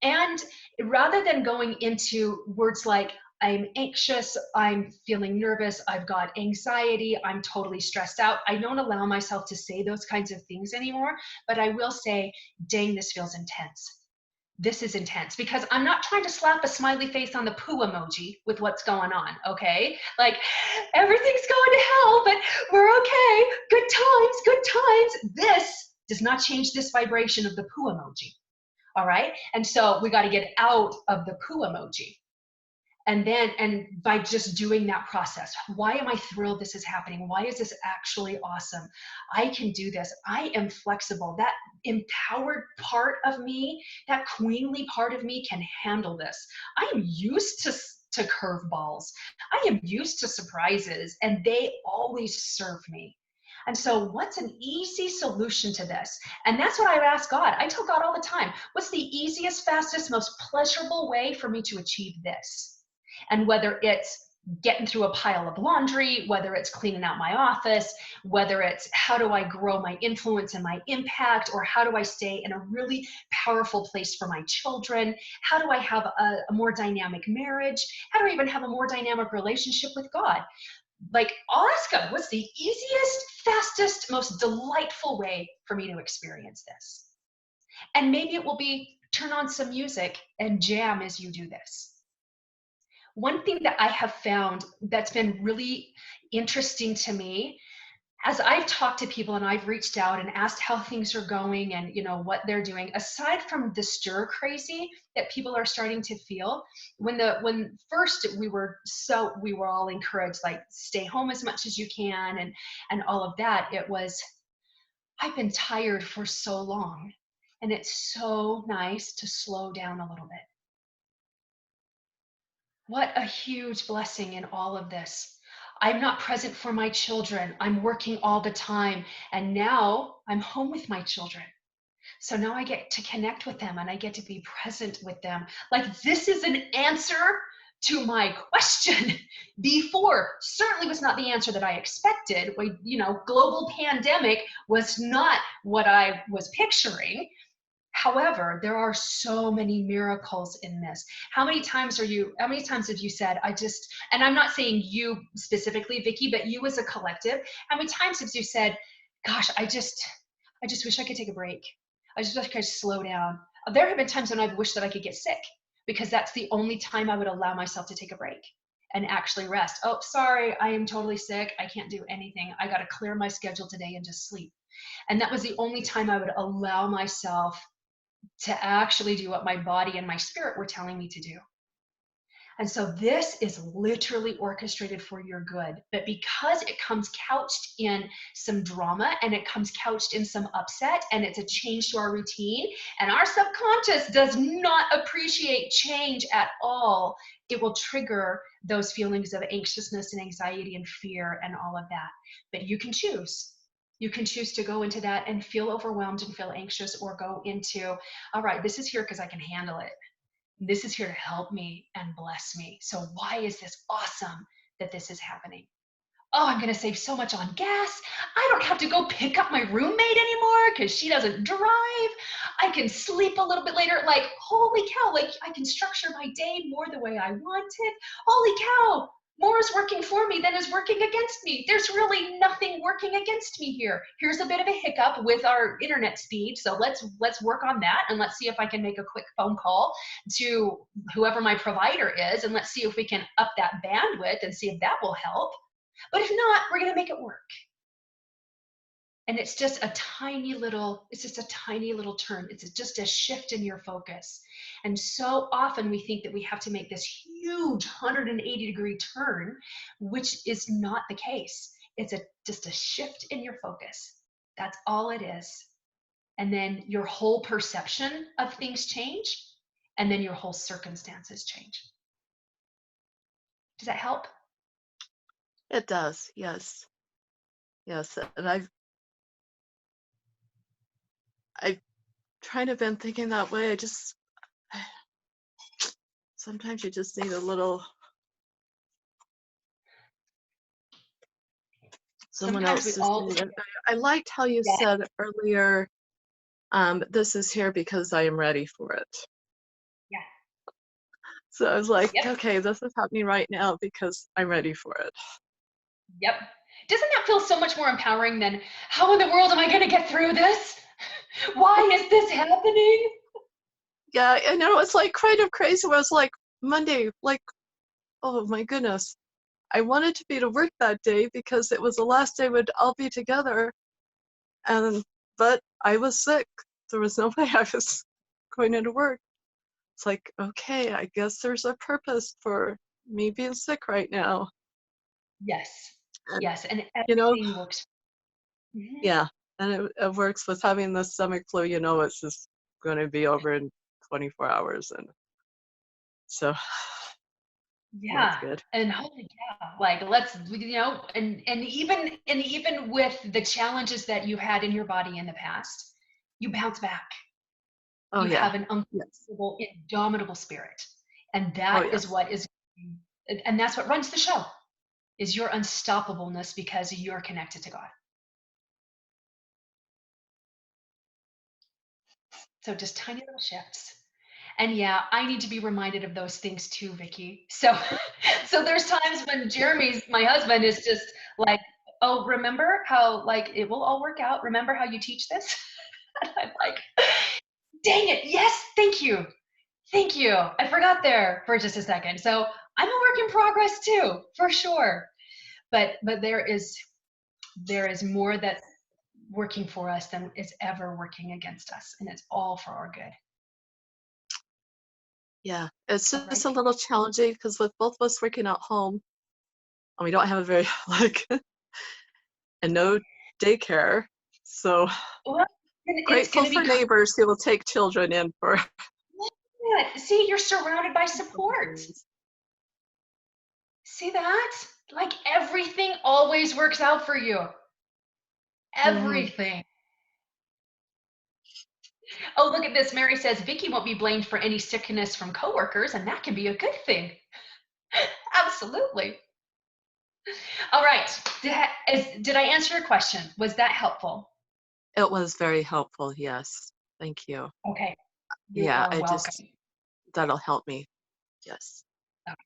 And rather than going into words like, I'm anxious, I'm feeling nervous, I've got anxiety, I'm totally stressed out, I don't allow myself to say those kinds of things anymore, but I will say, dang, this feels intense. This is intense, because I'm not trying to slap a smiley face on the poo emoji with what's going on, okay? Like, everything's going to hell, but we're okay. Good times, good times. This does not change this vibration of the poo emoji, all right? And so we got to get out of the poo emoji. And by just doing that process, why am I thrilled this is happening? Why is this actually awesome? I can do this. I am flexible. That empowered part of me, that queenly part of me can handle this. I am used to curveballs. I am used to surprises, and they always serve me. And so what's an easy solution to this? And that's what I ask God. I tell God all the time, what's the easiest, fastest, most pleasurable way for me to achieve this? And whether it's getting through a pile of laundry, whether it's cleaning out my office, whether it's how do I grow my influence and my impact, or how do I stay in a really powerful place for my children? How do I have a more dynamic marriage? How do I even have a more dynamic relationship with God? Like, I'll ask him, what's the easiest, fastest, most delightful way for me to experience this? And maybe it will be turn on some music and jam as you do this. One thing that I have found that's been really interesting to me, as I've talked to people and I've reached out and asked how things are going and what they're doing, aside from the stir crazy that people are starting to feel, when first we were all encouraged, like, stay home as much as you can and all of that, it was, I've been tired for so long, and it's so nice to slow down a little bit. What a huge blessing in all of this. I'm not present for my children. I'm working all the time. And now I'm home with my children. So now I get to connect with them and I get to be present with them. Like, this is an answer to my question before. Certainly was not the answer that I expected. Global pandemic was not what I was picturing. However, there are so many miracles in this. How many times have you said, and I'm not saying you specifically, Vicki, but you as a collective, how many times have you said, gosh, I just wish I could take a break. I just wish I could slow down. There have been times when I've wished that I could get sick because that's the only time I would allow myself to take a break and actually rest. Oh, sorry, I am totally sick. I can't do anything. I got to clear my schedule today and just sleep. And that was the only time I would allow myself to actually do what my body and my spirit were telling me to do. And so this is literally orchestrated for your good. But because it comes couched in some drama and it comes couched in some upset and it's a change to our routine, and our subconscious does not appreciate change at all, it will trigger those feelings of anxiousness and anxiety and fear and all of that. But you can choose. You can choose to go into that and feel overwhelmed and feel anxious, or go into, all right, this is here because I can handle it. This is here to help me and bless me. So why is this awesome that this is happening? Oh, I'm going to save so much on gas. I don't have to go pick up my roommate anymore because she doesn't drive. I can sleep a little bit later. Like, holy cow, like I can structure my day more the way I want it. Holy cow, more is working for me than is working against me. There's really nothing working against me here. Here's a bit of a hiccup with our internet speed. So let's work on that, and let's see if I can make a quick phone call to whoever my provider is, and let's see if we can up that bandwidth and see if that will help. But if not, we're going to make it work. And it's just a tiny little turn. It's just a shift in your focus. And so often we think that we have to make this huge 180-degree turn, which is not the case. It's just a shift in your focus. That's all it is. And then your whole perception of things change, and then your whole circumstances change. Does that help? It does, yes. Yes. And I've kind of been thinking that way. Sometimes you just need a little someone Sometimes else we to all, say it. I liked how you yeah, said earlier, this is here because I am ready for it. yeah, So I was like, yep. okay, this is happening right now because I'm ready for it. Yep. Doesn't that feel so much more empowering than, how in the world am I going to get through this? Why is this happening? Yeah, I know it's like kind of crazy. Where it's like Monday, like, oh my goodness, I wanted to be to work that day because it was the last day we'd all be together, but I was sick. There was no way I was going into work. It's like, okay, I guess there's a purpose for me being sick right now. Yes. And, Yes. And you know, everything works. Mhm. yeah, and it works with having the stomach flu, it's just going to be over in 24 hours. And so that's Yeah. good. And holy cow, like and even with the challenges that you had in your body in the past, you bounce back. Oh, You yeah. have an Yes. unbelievable, indomitable spirit. And Oh, that is yes. what is, and that's what runs the show, is your unstoppableness because you're connected to God. So just tiny little shifts. And yeah, I need to be reminded of those things too, Vicki. So so there's times when my husband, is just like, oh, remember how like it will all work out? Remember how you teach this? And I'm like, dang it, yes, thank you. Thank you. I forgot there for just a second. So I'm a work in progress too, for sure. But there is more that's working for us than is ever working against us, and it's all for our good. Yeah. It's All just right. a little challenging because with both of us working at home, and we don't have a very, like, and no daycare. So Well, and it's going grateful to be for neighbors who will take children in for good. See, you're surrounded by a couple support. days. See that? Like everything always works out for you. Hmm. Everything. Oh, look at this. Mary says Vicki won't be blamed for any sickness from coworkers, and that can be a good thing. Absolutely. All right. Did I answer your question? Was that helpful? It was very helpful. Yes. Thank you. Okay. You Yeah, are welcome. that'll help me. Yes. Okay,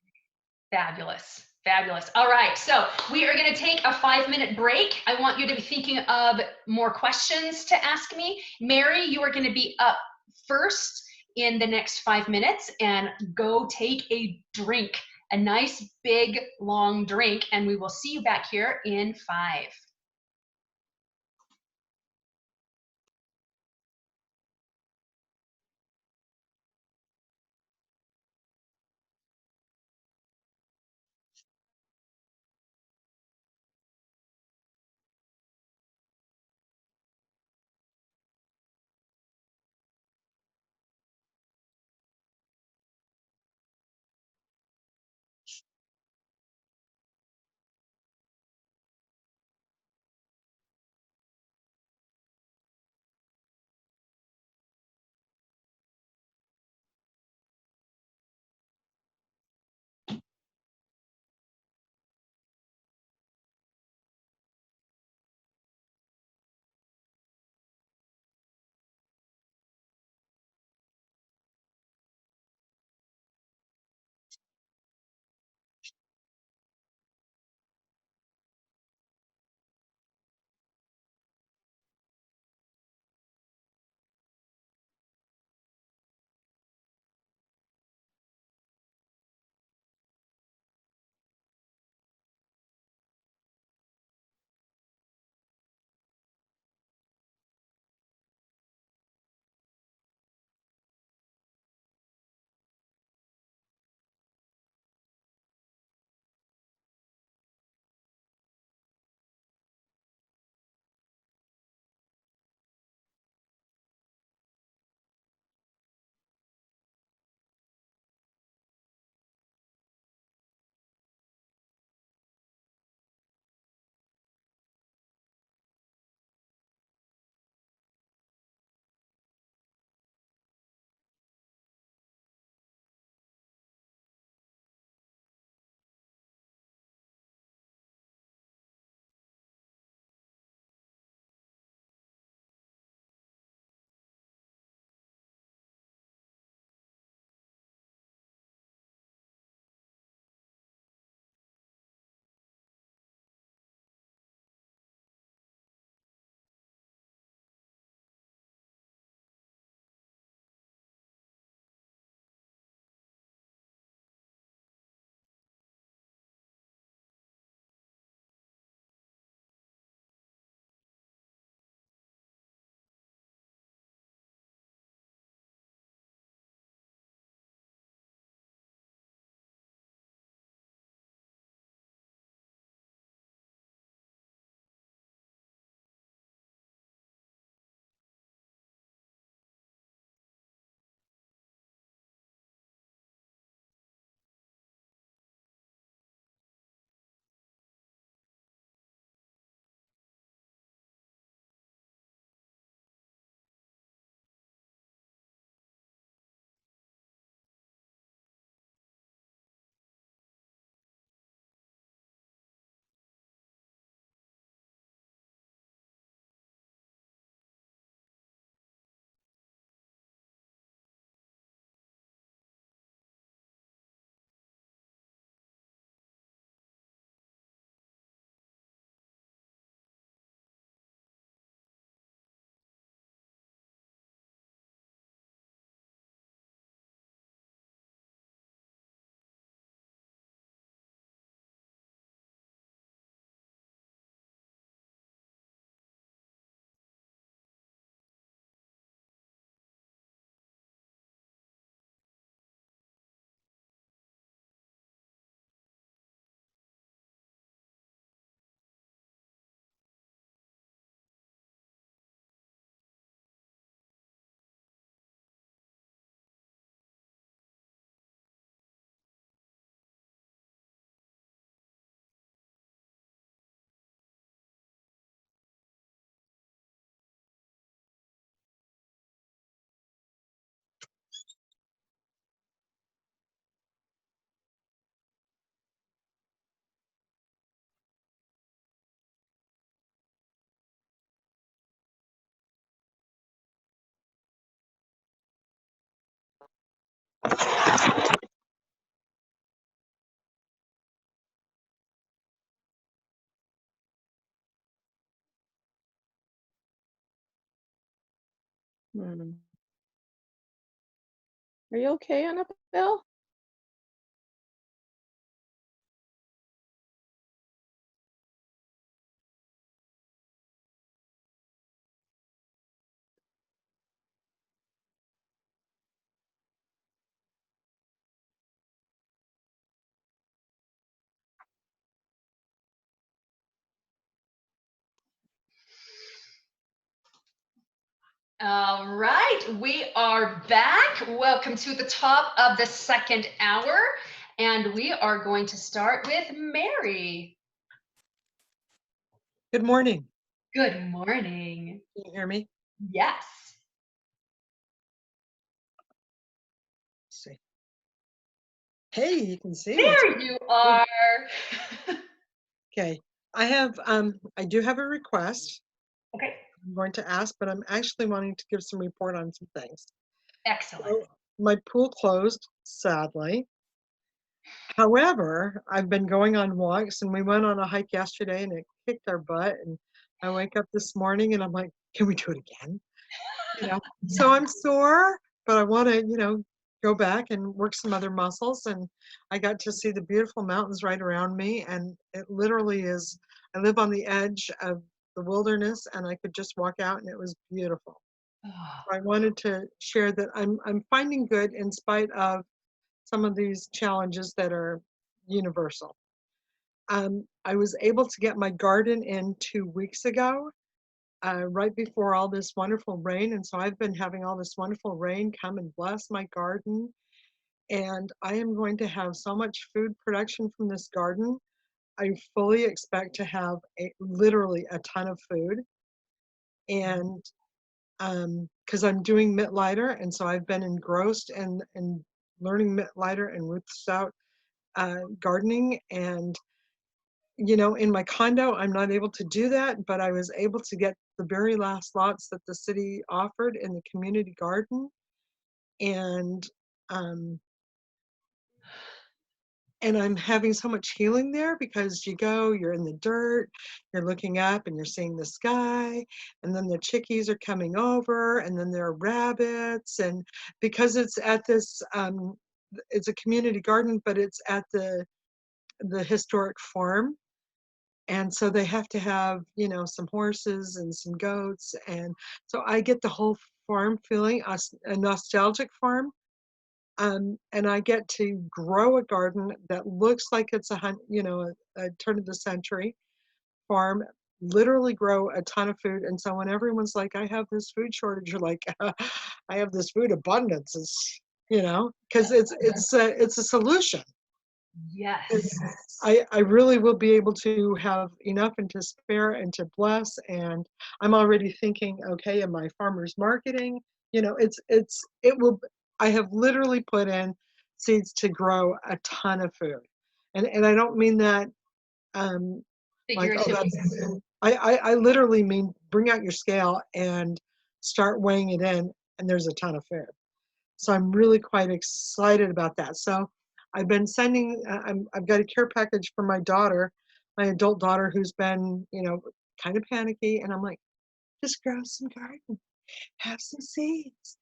fabulous. Fabulous. All right, so we are going to take a 5-minute break. I want you to be thinking of more questions to ask me. Mary, you are going to be up first in the next 5 minutes, and go take a drink, a nice big long drink, and we will see you back here in 5. Hmm. Are you okay, Annabelle? All right, we are back. Welcome to the top of the second hour. And we are going to start with Mary. Good morning. Good morning. Can you hear me? Yes. Let's see. Hey, you can see me. There you are. Okay. I do have a request Okay, I'm going to ask, but I'm actually wanting to give some report on some things. excellent. So my pool closed, sadly. However, I've been going on walks and we went on a hike yesterday and it kicked our butt. And I wake up this morning and I'm like, can we do it again? So I'm sore, but I want to, go back and work some other muscles. And I got to see the beautiful mountains right around me. And it literally is, I live on the edge of the wilderness and I could just walk out and it was beautiful. Oh, I wanted to share that I'm finding good in spite of some of these challenges that are universal. I was able to get my garden in 2 weeks ago, right before all this wonderful rain. And so I've been having all this wonderful rain come and bless my garden. And I am going to have so much food production from this garden. I fully expect to have literally a ton of food. And because I'm doing Mittleider, and so I've been engrossed in learning Mittleider and Ruth Stout gardening. And in my condo, I'm not able to do that, but I was able to get the very last lots that the city offered in the community garden. And um, and I'm having so much healing there because you're in the dirt, you're looking up and you're seeing the sky, and then the chickies are coming over, and then there are rabbits. And because it's at this, it's a community garden, but it's at the historic farm. And so they have to have, some horses and some goats. And so I get the whole farm feeling, a nostalgic farm. And I get to grow a garden that looks like it's a turn of the century farm, literally grow a ton of food. And so when everyone's like, I have this food shortage, you're like, I have this food abundance. Because it's a solution. yes. I really will be able to have enough and to spare and to bless. And I'm already thinking, okay, in my farmer's marketing, it will, I have literally put in seeds to grow a ton of food. And I don't mean that like, oh, Figuratively. I literally mean bring out your scale and start weighing it in, and there's a ton of food. So I'm really quite excited about that. So I've been sending, I've got a care package for my daughter, my adult daughter, who's been, kind of panicky. And I'm like, just grow some garden, have some seeds,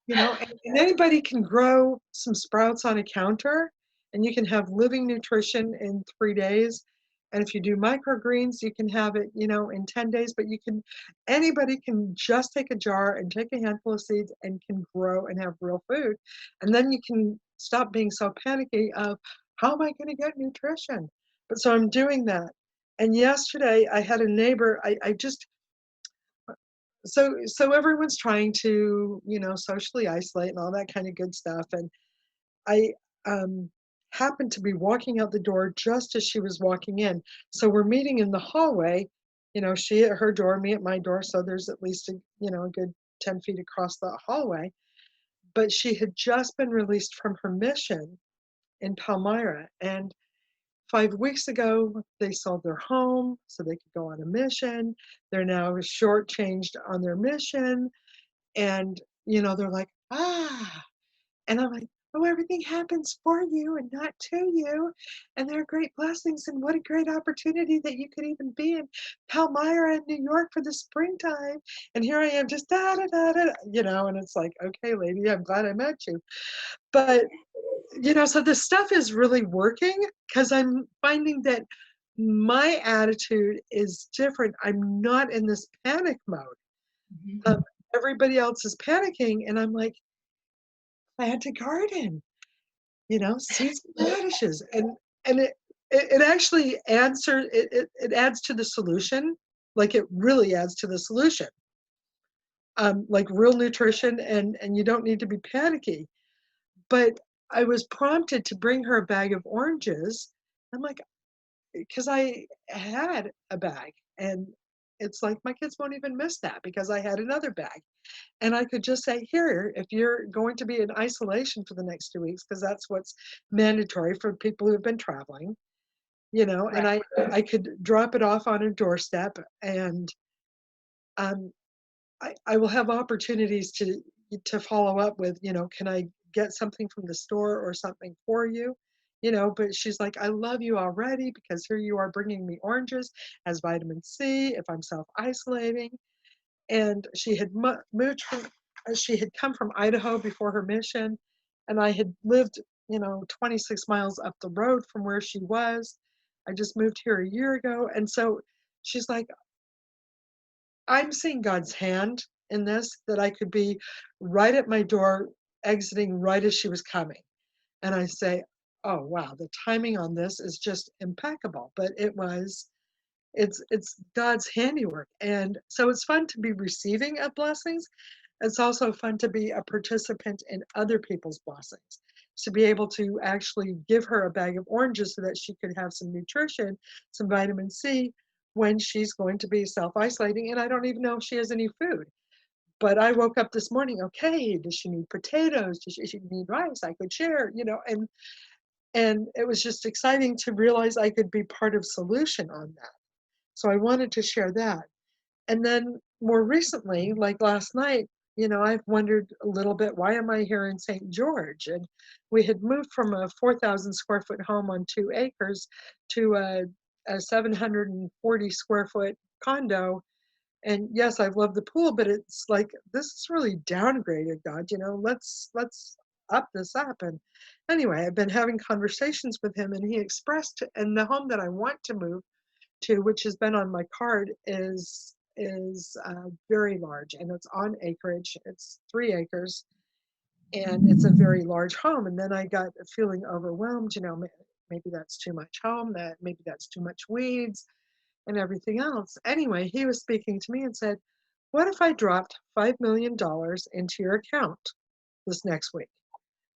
and anybody can grow some sprouts on a counter and you can have living nutrition in 3 days. And if you do microgreens, you can have it, in 10 days, but anybody can just take a jar and take a handful of seeds and can grow and have real food. And then you can stop being so panicky of how am I going to get nutrition? But so I'm doing that. And yesterday I had a neighbor, I just, so everyone's trying to socially isolate and all that kind of good stuff. And I happened to be walking out the door just as she was walking in, so we're meeting in the hallway. She at her door, me at my door, so there's at least a good 10 feet across the hallway. But she had just been released from her mission in Palmyra, and 5 weeks ago, they sold their home so they could go on a mission. They're now shortchanged on their mission. And, they're like, ah. And I'm like, oh, everything happens for you and not to you. And there are great blessings. And what a great opportunity that you could even be in Palmyra in New York for the springtime. And here I am just da da da da, and it's like, okay, lady, I'm glad I met you. But, so this stuff is really working because I'm finding that my attitude is different. I'm not in this panic mode. Mhm. Everybody else is panicking. And I'm like, I had to garden. Seeds and radishes, and it actually it adds to the solution, like it really adds to the solution, like real nutrition, and you don't need to be panicky. But I was prompted to bring her a bag of oranges. I'm like, because I had a bag, and it's like my kids won't even miss that because I had another bag. And I could just say, here, if you're going to be in isolation for the next 2 weeks, because that's what's mandatory for people who have been traveling, and Right. I could drop it off on a doorstep, and um, I will have opportunities to follow up with, can I get something from the store or something for you? But she's like, I love you already because here you are bringing me oranges as vitamin C if I'm self-isolating. And she had moved from, she had come from Idaho before her mission, and I had lived 26 miles up the road from where she was. I just moved here a year ago, and so she's like, I'm seeing God's hand in this, that I could be right at my door exiting right as she was coming. And I say, oh wow, the timing on this is just impeccable. But it's God's handiwork. And so it's fun to be receiving of blessings. It's also fun to be a participant in other people's blessings. To be able to actually give her a bag of oranges so that she could have some nutrition, some vitamin C when she's going to be self-isolating. And I don't even know if she has any food. But I woke up this morning, okay, does she need potatoes? Does she need rice? I could share, and it was just exciting to realize I could be part of solution on that. So I wanted to share that. And then more recently, like last night, I've wondered a little bit, why am I here in St. George? And we had moved from a 4,000 square foot home on 2 acres to a 740 square foot condo. And yes, I love the pool, but it's like, this is really downgraded, God, let's up this up. And anyway, I've been having conversations with him, and he expressed, and the home that I want to move to, which has been on my card, is very large, and it's on acreage. It's 3 acres, and it's a very large home. And then I got feeling overwhelmed. Maybe that's too much home. That maybe that's too much weeds and everything else. Anyway, he was speaking to me and said, "What if I dropped $5 million into your account this next week?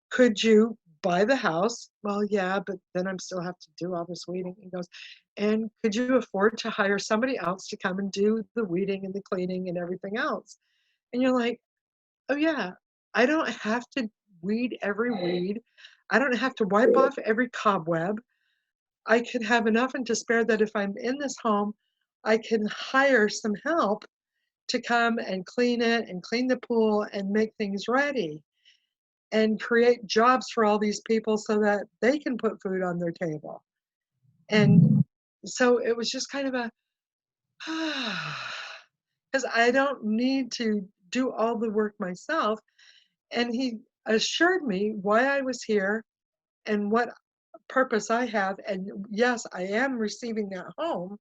Could you buy the house?" Well, yeah, but then I'm still have to do all this weeding. He goes, and could you afford to hire somebody else to come and do the weeding and the cleaning and everything else? And you're like, oh yeah, I don't have to weed every weed. I don't have to wipe off every cobweb. I could have enough and to spare that if I'm in this home, I can hire some help to come and clean it and clean the pool and make things ready and create jobs for all these people so that they can put food on their table. And so it was just kind of a, because I don't need to do all the work myself. And he assured me why I was here and what purpose I have. And yes, I am receiving that home.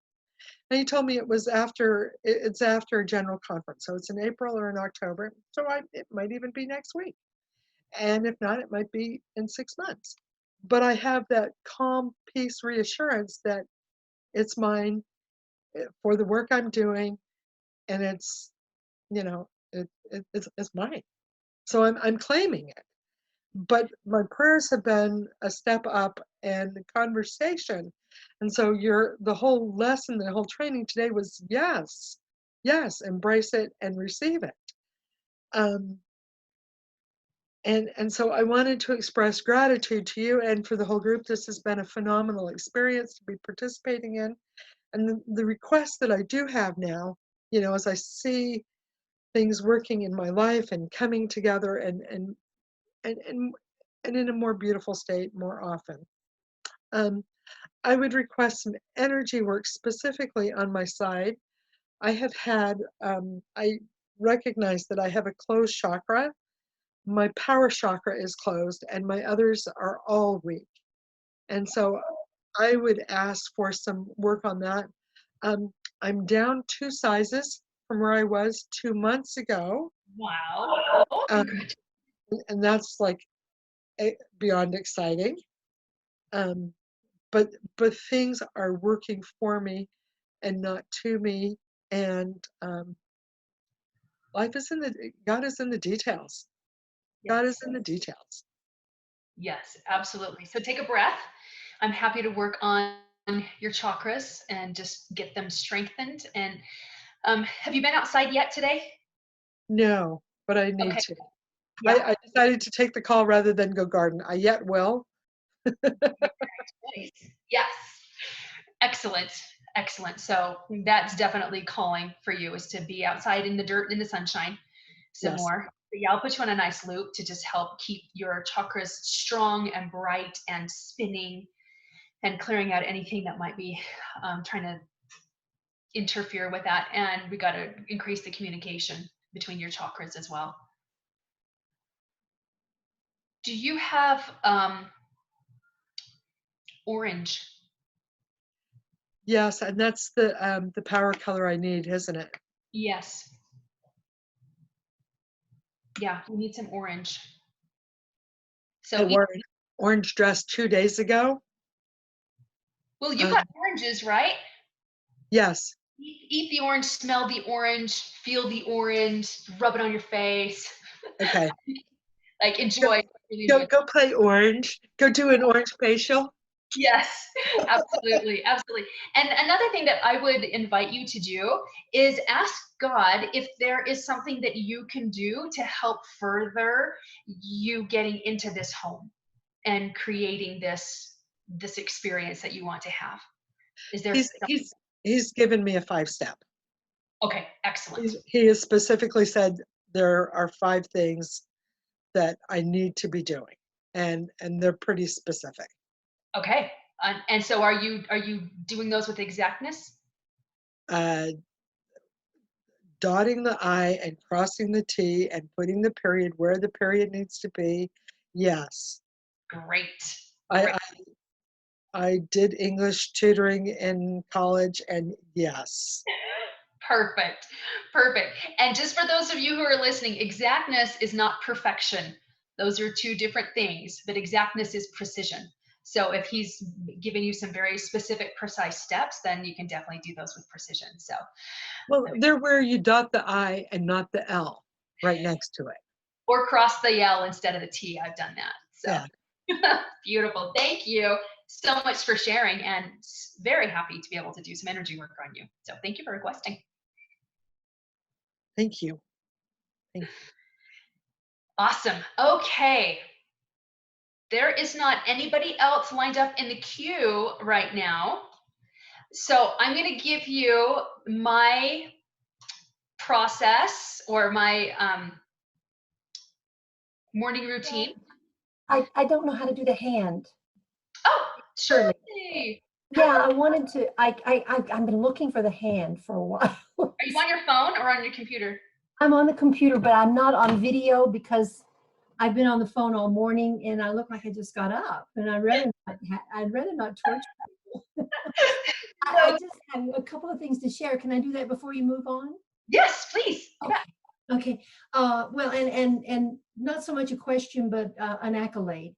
And he told me it's after a general conference. So it's in April or in October. So it might even be next week. And if not, it might be in 6 months. But I have that calm, peace, reassurance that it's mine for the work I'm doing, and it's, it's mine. So I'm claiming it. But my prayers have been a step up and conversation. And so the whole lesson, the whole training today was yes, yes, embrace it and receive it. Um, and so I wanted to express gratitude to you and for the whole group. This has been a phenomenal experience to be participating in. And the request that I do have now, as I see things working in my life and coming together and and in a more beautiful state more often. I would request some energy work specifically on my side. I have had, I recognize that I have a closed chakra. My power chakra is closed and my others are all weak. And so I would ask for some work on that. I'm down 2 sizes from where I was 2 months ago. Wow. Um, and that's like beyond exciting. But things are working for me and not to me. And life is in the God is in the details. God is in the details. Yes, absolutely. So take a breath. I'm happy to work on your chakras and just get them strengthened. And have you been outside yet today? No, but I need Okay. to. Yeah. I decided to take the call rather than go garden. I yet will. Nice. Yes. Excellent. Excellent. So that's definitely calling for you, is to be outside in the dirt, in the sunshine some Yes. more. But yeah, I'll put you on a nice loop to just help keep your chakras strong and bright and spinning and clearing out anything that might be trying to interfere with that. And we got to increase the communication between your chakras as well. Do you have orange? Yes, and that's the power color I need, isn't it? Yes. Yeah, we need some orange. I So, wore an orange dress 2 days ago. well, you got oranges, right? Yes. Eat the orange, smell the orange, feel the orange, rub it on your face. Okay. Like enjoy. Really Go enjoy. go play orange. Go do an orange facial. Yes, absolutely, absolutely. And another thing that I would invite you to do is ask God if there is something that you can do to help further you getting into this home and creating this experience that you want to have. Is there something? He's given me a 5-step. Okay, excellent. He has specifically said there are 5 things that I need to be doing, and they're pretty specific. Okay. And so are you doing those with exactness? Dotting the I and crossing the T and putting the period where the period needs to be. Yes. Great. I did English tutoring in college, and yes. Perfect. Perfect. And just for those of you who are listening, exactness is not perfection. Those are two different things, but exactness is precision. So if he's giving you some very specific, precise steps, then you can definitely do those with precision. So, Well, they're where you dot the I and not the L right next to it. or cross the L instead of the T. I've done that. So Yeah. beautiful. Thank you so much for sharing, and very happy to be able to do some energy work on you. So thank you for requesting. Thank you. Thank you. Awesome. Okay. There is not anybody else lined up in the queue right now. So I'm going to give you my process or my morning routine. I don't know how to do the hand. Oh, Shirley. Shirley. Yeah, I wanted to, I've been looking for the hand for a while. Are you on your phone or on your computer? I'm on the computer, but I'm not on video because I've been on the phone all morning and I look like I just got up, and I'd rather not torture people. I just have a couple of things to share. Can I do that before you move on? Yes, please. Okay. Okay. Well, and not so much a question, but an accolade.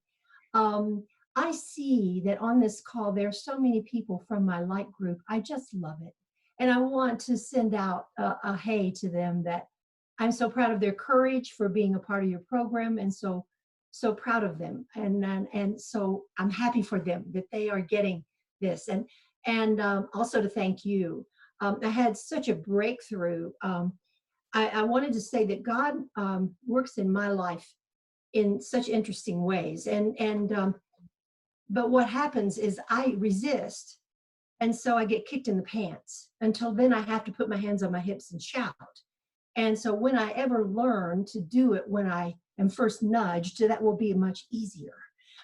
I see that on this call, there are so many people from my light group. I just love it. And I want to send out a hey to them, that I'm so proud of their courage for being a part of your program, and so proud of them. And so I'm happy for them that they are getting this. And also to thank you. I had such a breakthrough. I wanted to say that God works in my life in such interesting ways. But what happens is I resist. And so I get kicked in the pants. Until then, I have to put my hands on my hips and shout. And so when I ever learn to do it when I am first nudged, that will be much easier.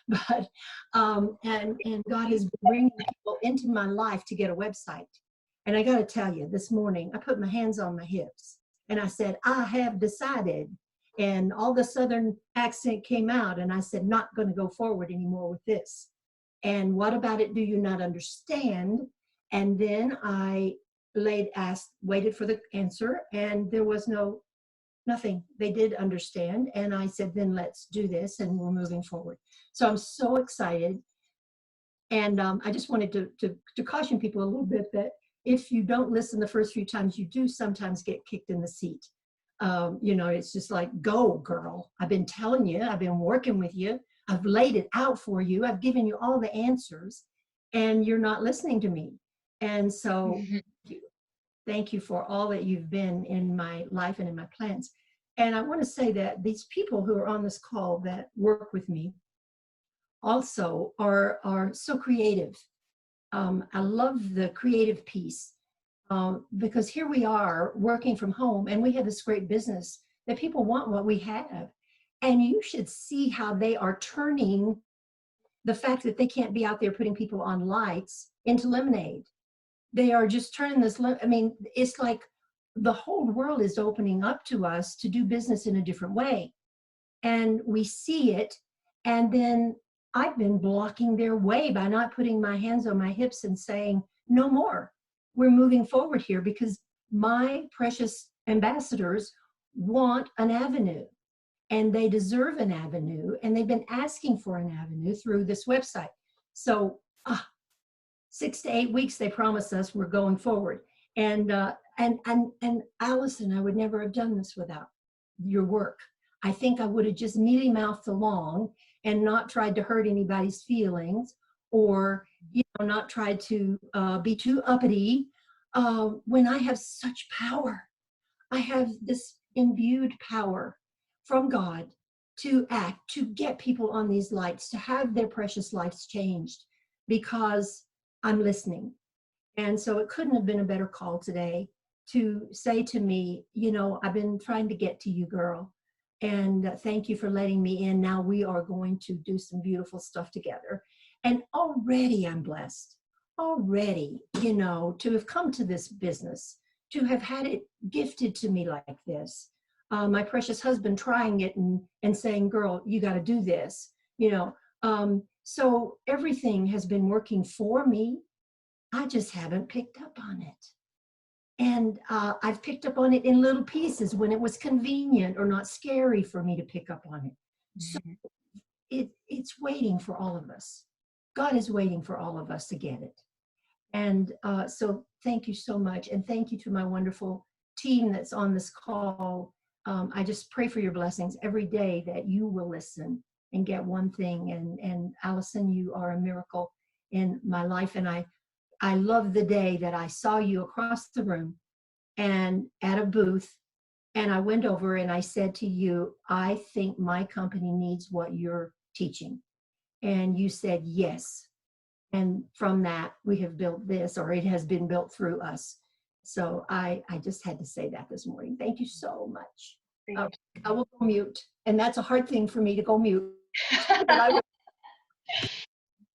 But and God has been bringing people into my life to get a website. And I got to tell you, this morning I put my hands on my hips and I said, I have decided. And all the Southern accent came out, and I said, not going to go forward anymore with this. And what about it do you not understand? And then I waited for the answer, and there was nothing. They did understand. And I said, then let's do this, and we're moving forward. So I'm so excited. And I just wanted to caution people a little bit that if you don't listen the first few times, you do sometimes get kicked in the seat. It's just like, go, girl. I've been telling you, I've been working with you. I've laid it out for you. I've given you all the answers, and you're not listening to me. And so thank you for all that you've been in my life and in my plans. And I want to say that these people who are on this call that work with me also are so creative. I love the creative piece because here we are working from home, and we have this great business that people want what we have. And you should see how they are turning the fact that they can't be out there putting people on lights into lemonade. They are just turning this, it's like the whole world is opening up to us to do business in a different way. And we see it, and then I've been blocking their way by not putting my hands on my hips and saying, no more. We're moving forward here because my precious ambassadors want an avenue, and they deserve an avenue, and they've been asking for an avenue through this website. So 6 to 8 weeks, they promised us we're going forward. And Allison, I would never have done this without your work. I think I would have just mealy-mouthed along and not tried to hurt anybody's feelings, or not tried to be too uppity when I have such power. I have this imbued power from God to act, to get people on these lights, to have their precious lives changed because I'm listening. And so it couldn't have been a better call today to say to me, I've been trying to get to you, girl. And thank you for letting me in. Now we are going to do some beautiful stuff together. And already I'm blessed. Already, to have come to this business, to have had it gifted to me like this. My precious husband trying it and saying, girl, you got to do this, so everything has been working for me. I just haven't picked up on it. And I've picked up on it in little pieces when it was convenient or not scary for me to pick up on it. So it's waiting for all of us. God is waiting for all of us to get it. And so thank you so much. And thank you to my wonderful team that's on this call. I just pray for your blessings every day that you will listen and get one thing. And Allison, you are a miracle in my life. And I love the day that I saw you across the room and at a booth. And I went over and I said to you, I think my company needs what you're teaching. And you said, yes. And from that, we have built this, or it has been built through us. So I just had to say that this morning. Thank you so much. I will go mute. And that's a hard thing for me to go mute.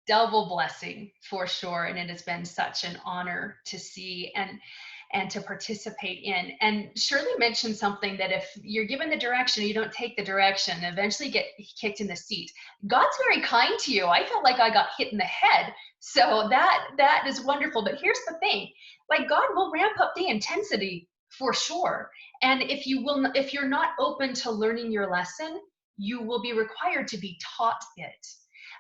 Double blessing for sure. And it has been such an honor to see and to participate in. And Shirley mentioned something that if you're given the direction, you don't take the direction, eventually get kicked in the seat. God's very kind to you. I felt like I got hit in the head. So that is wonderful. But here's the thing, like God will ramp up the intensity for sure. And if you're not open to learning your lesson, you will be required to be taught it.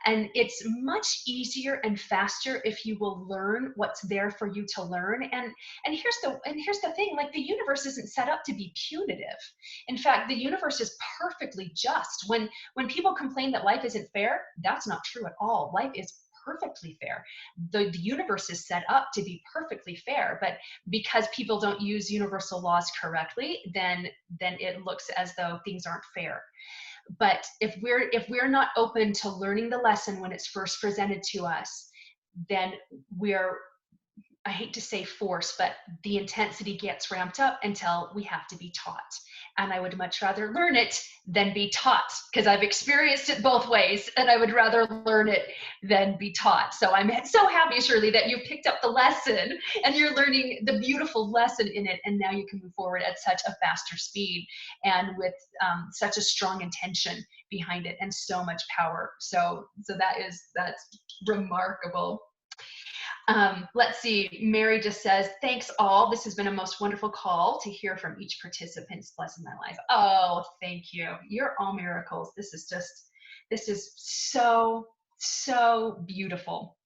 And it's much easier and faster if you will learn what's there for you to learn. And here's the thing, like the universe isn't set up to be punitive. In fact, the universe is perfectly just. When people complain that life isn't fair, that's not true at all. Life is perfectly fair. The universe is set up to be perfectly fair, but because people don't use universal laws correctly, then it looks as though things aren't fair. But if we're not open to learning the lesson when it's first presented to us, then we're I hate to say force, but the intensity gets ramped up until we have to be taught. And I would much rather learn it than be taught, because I've experienced it both ways, and I would rather learn it than be taught. So I'm so happy, Shirley, that you've picked up the lesson and you're learning the beautiful lesson in it, and now you can move forward at such a faster speed and with such a strong intention behind it and so much power. So that's remarkable. Let's see, Mary just says, thanks all. This has been a most wonderful call to hear from each participant. It's blessing my life. Oh, thank you. You're all miracles. This is so, so beautiful.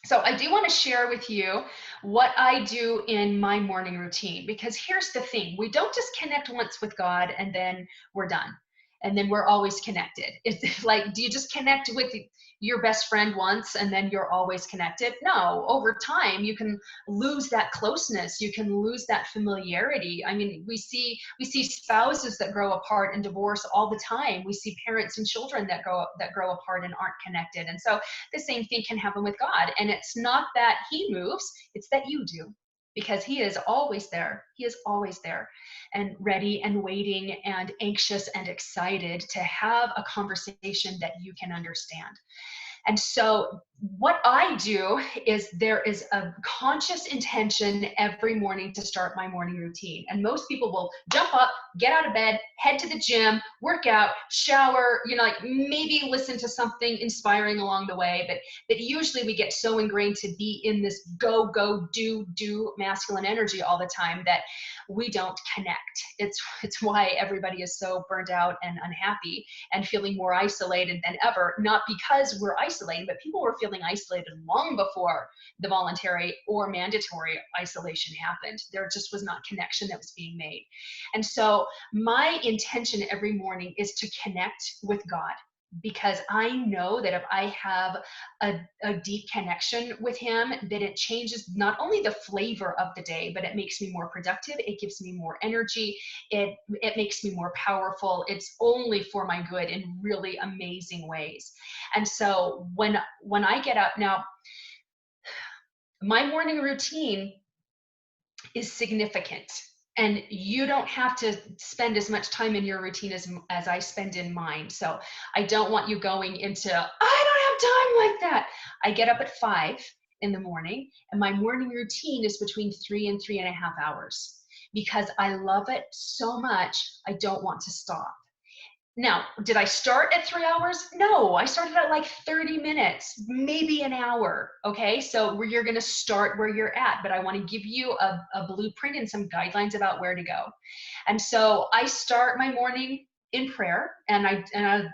So I do want to share with you what I do in my morning routine, because here's the thing. We don't just connect once with God and then we're done. And then we're always connected. It's like, do you just connect with your best friend once and then you're always connected? No, over time you can lose that closeness. You can lose that familiarity. I mean, we see spouses that grow apart and divorce all the time. We see parents and children that grow apart and aren't connected. And so the same thing can happen with God. And it's not that he moves, it's that you do. Because he is always there. He is always there and ready and waiting and anxious and excited to have a conversation that you can understand. And so what I do is there is a conscious intention every morning to start my morning routine. And most people will jump up, get out of bed, head to the gym, work out, shower, like maybe listen to something inspiring along the way. But usually we get so ingrained to be in this go, go, do masculine energy all the time that we don't connect. It's why everybody is so burnt out and unhappy and feeling more isolated than ever, not because we're isolated, but people were feeling isolated long before the voluntary or mandatory isolation happened. There just was not connection that was being made. And so my intention every morning is to connect with God, because I know that if I have a deep connection with him, that it changes not only the flavor of the day, but it makes me more productive. It gives me more energy. It makes me more powerful. It's only for my good in really amazing ways. And so when I get up now, my morning routine is significant. And you don't have to spend as much time in your routine as I spend in mine. So I don't want you going into, I don't have time like that. I get up at 5 in the morning, and my morning routine is between 3 and 3.5 hours, because I love it so much. I don't want to stop. Now, did I start at 3 hours? No, I started at like 30 minutes, maybe an hour. Okay, so you're going to start where you're at, but I want to give you a blueprint and some guidelines about where to go. And so I start my morning in prayer, and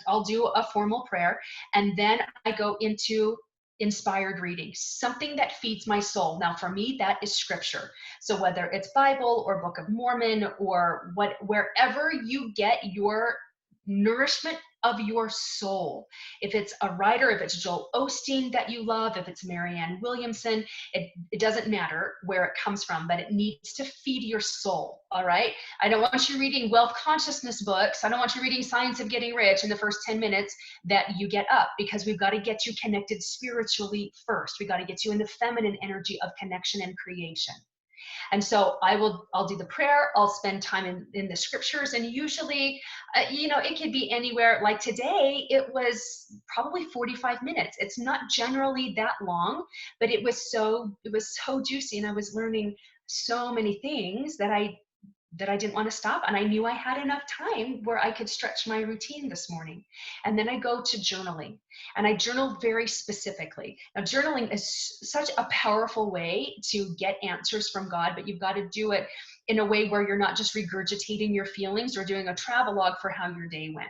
I'll do a formal prayer, and then I go into inspired reading, something that feeds my soul. Now, for me, that is scripture. So whether it's Bible or Book of Mormon or wherever you get your nourishment of your soul. If it's a writer, if it's Joel Osteen that you love, if it's Marianne Williamson, it doesn't matter where it comes from, but it needs to feed your soul, all right? I don't want you reading wealth consciousness books. I don't want you reading Science of Getting Rich in the first 10 minutes that you get up, because we've got to get you connected spiritually first. We got to get you in the feminine energy of connection and creation. And so I'll do the prayer, I'll spend time in the scriptures, and usually, it could be anywhere. Like today, it was probably 45 minutes. It's not generally that long, but it was so juicy, and I was learning so many things that I didn't want to stop. And I knew I had enough time where I could stretch my routine this morning. And then I go to journaling, and I journal very specifically. Now, journaling is such a powerful way to get answers from God, but you've got to do it in a way where you're not just regurgitating your feelings or doing a travelogue for how your day went.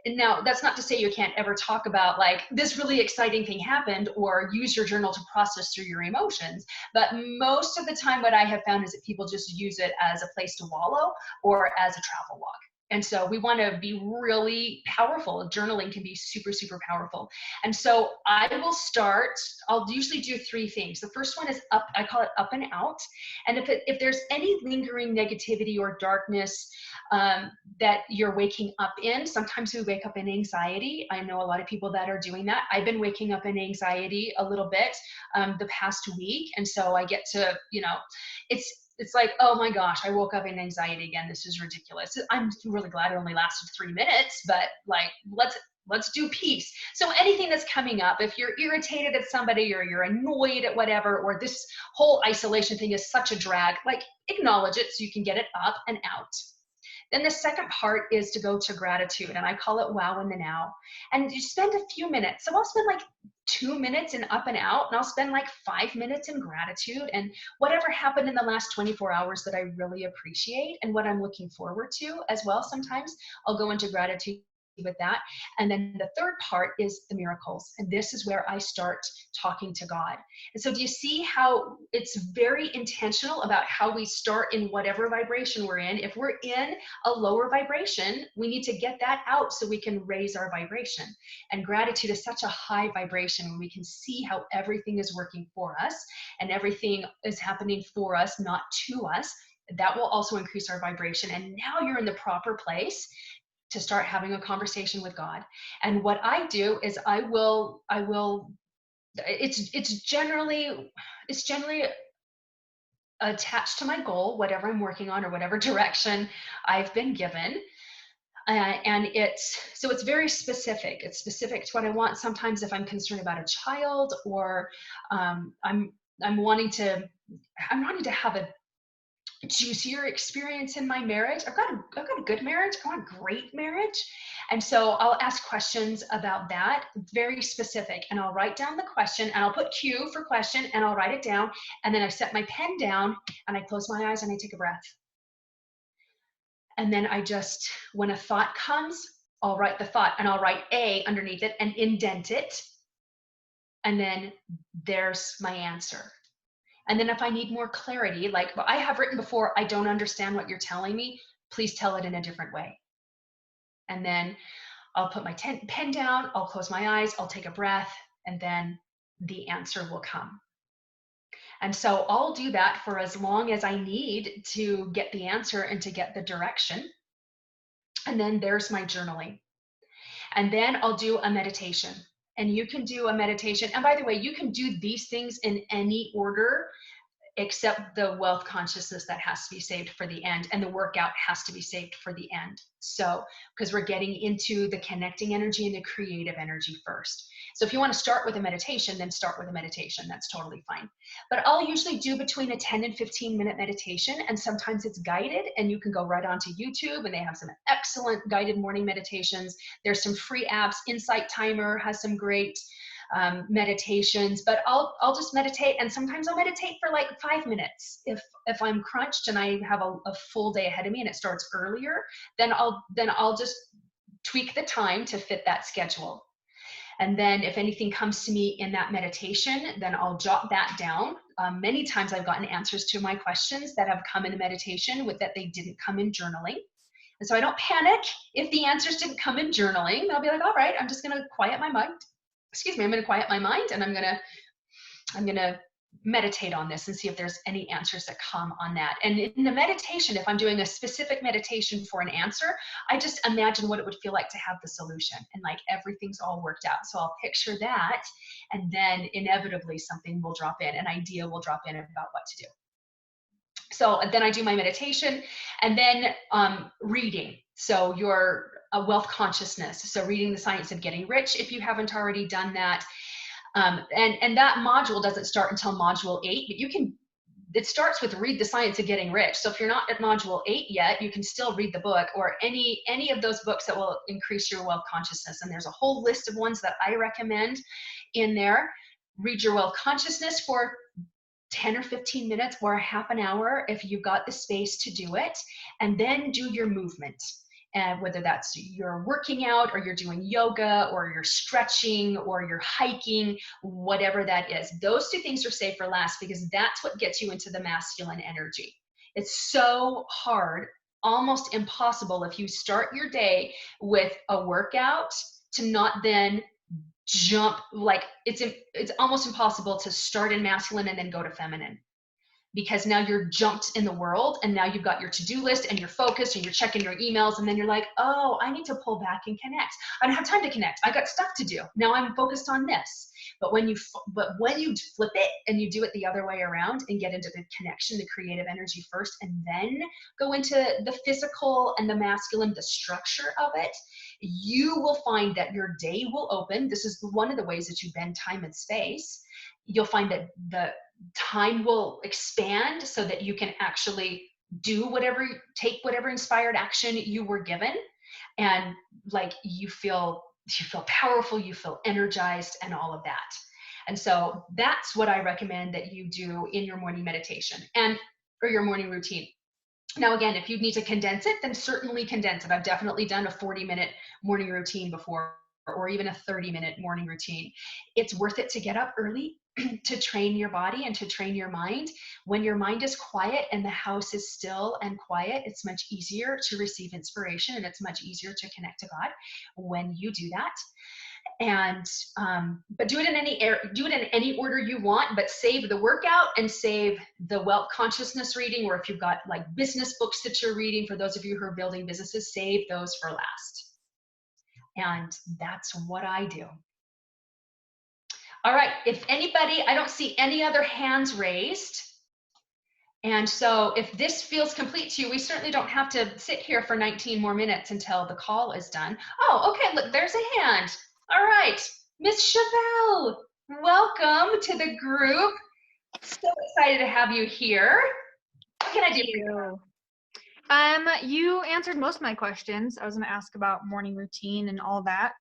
And now, that's not to say you can't ever talk about like this really exciting thing happened, or use your journal to process through your emotions. But most of the time, what I have found is that people just use it as a place to wallow or as a travelogue. And so we want to be really powerful. Journaling can be super, super powerful. And so I'll usually do 3 things. The first one is up, I call it up and out. And if there's any lingering negativity or darkness that you're waking up in, sometimes we wake up in anxiety. I know a lot of people that are doing that. I've been waking up in anxiety a little bit the past week. And so I get to, it's like, oh my gosh, I woke up in anxiety again. This is ridiculous. I'm really glad it only lasted 3 minutes, but like, let's do peace. So anything that's coming up, if you're irritated at somebody or you're annoyed at whatever, or this whole isolation thing is such a drag, like acknowledge it so you can get it up and out. Then the second part is to go to gratitude, and I call it wow in the now. And you spend a few minutes. So I'll spend like 2 minutes in up and out, and I'll spend like 5 minutes in gratitude and whatever happened in the last 24 hours that I really appreciate and what I'm looking forward to as well. Sometimes I'll go into gratitude with that. And then the third part is the miracles. And this is where I start talking to God. And so do you see how it's very intentional about how we start in whatever vibration we're in? If we're in a lower vibration, we need to get that out so we can raise our vibration. And gratitude is such a high vibration when we can see how everything is working for us and everything is happening for us, not to us. That will also increase our vibration. And now you're in the proper place to start having a conversation with God. And what I do is it's generally attached to my goal, whatever I'm working on or whatever direction I've been given. And it's very specific. It's specific to what I want. Sometimes if I'm concerned about a child, or I'm wanting to have a juicier experience in my marriage. I've got a good marriage. I want a great marriage. And so I'll ask questions about that, very specific. And I'll write down the question and I'll put Q for question and I'll write it down. And then I set my pen down and I close my eyes and I take a breath. And then when a thought comes, I'll write the thought and I'll write A underneath it and indent it. And then there's my answer. And then if I need more clarity, like I have written before, I don't understand what you're telling me, please tell it in a different way. And then I'll put my pen down, I'll close my eyes, I'll take a breath, and then the answer will come. And so I'll do that for as long as I need to get the answer and to get the direction. And then there's my journaling. And then I'll do a meditation. And you can do a meditation. And by the way, you can do these things in any order except the wealth consciousness that has to be saved for the end, and the workout has to be saved for the end. So, because we're getting into the connecting energy and the creative energy first. So if you want to start with a meditation, then start with a meditation. That's totally fine. But I'll usually do between a 10 and 15 minute meditation, and sometimes it's guided, and you can go right onto YouTube and they have some excellent guided morning meditations. There's some free apps. Insight Timer has some great meditations, but I'll just meditate, and sometimes I'll meditate for like 5 minutes. If I'm crunched and I have a full day ahead of me and it starts earlier, then I'll just tweak the time to fit that schedule. And then if anything comes to me in that meditation, then I'll jot that down. Many times I've gotten answers to my questions that have come in the meditation that they didn't come in journaling. And so I don't panic if the answers didn't come in journaling. I'll be like, all right, I'm just gonna quiet my mind. I'm going to quiet my mind, and I'm going to meditate on this and see if there's any answers that come on that. And in the meditation, if I'm doing a specific meditation for an answer, I just imagine what it would feel like to have the solution, and like everything's all worked out. So I'll picture that, and then inevitably something will drop in, an idea will drop in about what to do. So then I do my meditation, and then reading. So your wealth consciousness. So reading The Science of Getting Rich, if you haven't already done that. And that module doesn't start until module 8, but it starts with Read the Science of Getting Rich. So if you're not at module 8 yet, you can still read the book, or any of those books that will increase your wealth consciousness. And there's a whole list of ones that I recommend in there. Read your wealth consciousness for 10 or 15 minutes or a half an hour if you've got the space to do it, and then do your movement. And whether that's you're working out, or you're doing yoga, or you're stretching, or you're hiking, whatever that is, those 2 things are saved for last, because that's what gets you into the masculine energy. It's so hard almost impossible if you start your day with a workout to not then jump, like it's almost impossible to start in masculine and then go to feminine, because now you're jumped in the world, and now you've got your to-do list and you're focused and you're checking your emails, and then you're like, oh, I need to pull back and connect. I don't have time to connect. I got stuff to do. Now I'm focused on this. But when you flip it and you do it the other way around and get into the connection, the creative energy first, and then go into the physical and the masculine, the structure of it, you will find that your day will open. This is one of the ways that you bend time and space. You'll find that the time will expand so that you can actually take whatever inspired action you were given, and like you feel powerful, you feel energized, and all of that. And so that's what I recommend that you do in your morning meditation or your morning routine. Now, again, if you need to condense it, then certainly condense it. I've definitely done a 40-minute morning routine before, or even a 30-minute morning routine. It's worth it to get up early to train your body and to train your mind. When your mind is quiet and the house is still and quiet, it's much easier to receive inspiration, and it's much easier to connect to God when you do that. And but do it in any order you want, but save the workout and save the wealth consciousness reading, or if you've got like business books that you're reading, for those of you who are building businesses, save those for last. And that's what I do. All right, if anybody, I don't see any other hands raised. And so if this feels complete to you, we certainly don't have to sit here for 19 more minutes until the call is done. Oh, okay, look, there's a hand. All right, Miss Chevelle, welcome to the group. So excited to have you here. What can I do for you? You answered most of my questions. I was going to ask about morning routine and all that,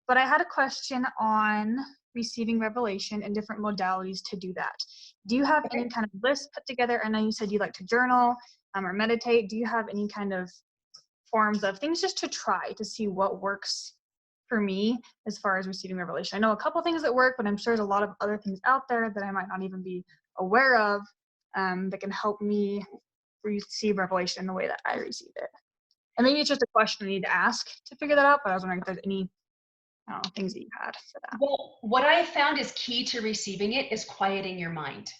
but I had a question on receiving revelation and different modalities to do that. Do you have any kind of list put together? I know you said you like to journal or meditate. Do you have any kind of forms of things just to try to see what works for me as far as receiving revelation? I know a couple things that work, but I'm sure there's a lot of other things out there that I might not even be aware of that can help me receive revelation in the way that I receive it. And maybe it's just a question I need to ask to figure that out, but I was wondering if there's any things that you had for that. Well, what I have found is key to receiving it is quieting your mind.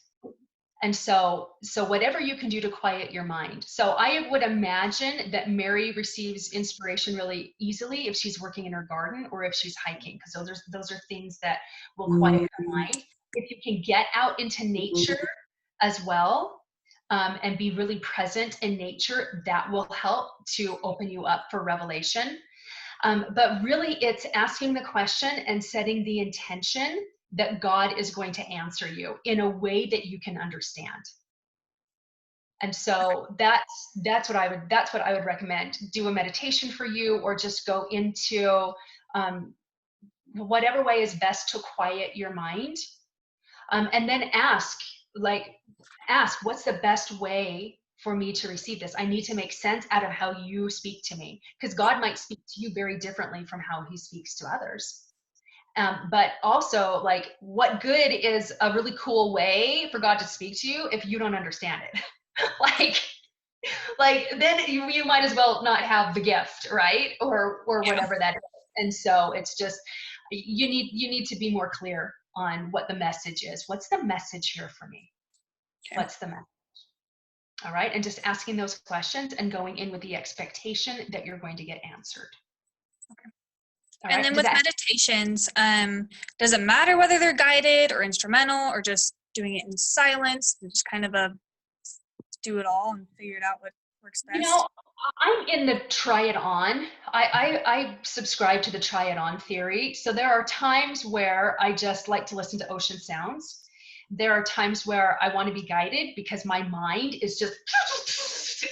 And so whatever you can do to quiet your mind. So I would imagine that Mary receives inspiration really easily if she's working in her garden or if she's hiking, because those are things that will quiet her mind. If you can get out into nature as well, and be really present in nature, that will help to open you up for revelation. But really it's asking the question and setting the intention that God is going to answer you in a way that you can understand. And so that's what I would recommend. Do a meditation for you, or just go into whatever way is best to quiet your mind. And then ask, what's the best way for me to receive this? I need to make sense out of how you speak to me, because God might speak to you very differently from how he speaks to others. But also, like, what good is a really cool way for God to speak to you if you don't understand it? like then you might as well not have the gift, right? Or whatever that is. And so it's just, you need to be more clear on what the message is. What's the message here for me? Okay. What's the message? All right, and just asking those questions and going in with the expectation that you're going to get answered. Okay. All and then with meditations, does it matter whether they're guided or instrumental, or just doing it in silence, just kind of do it all and figure it out what works best? You know, I'm in the try it on. I subscribe to the try it on theory. So there are times where I just like to listen to ocean sounds. There are times where I want to be guided because my mind is just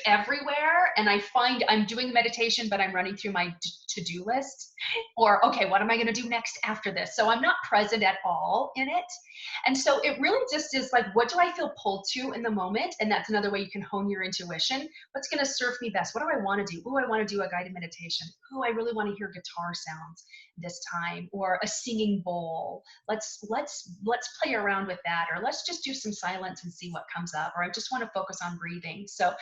everywhere, and I find I'm doing meditation, but I'm running through my to-do list. Or, okay, what am I going to do next after this? So I'm not present at all in it. And so it really just is like, what do I feel pulled to in the moment? And that's another way you can hone your intuition. What's going to serve me best? What do I want to do? Oh, I want to do a guided meditation. Oh, I really want to hear guitar sounds this time, or a singing bowl. Let's play around with that, or let's just do some silence and see what comes up, or I just want to focus on breathing. So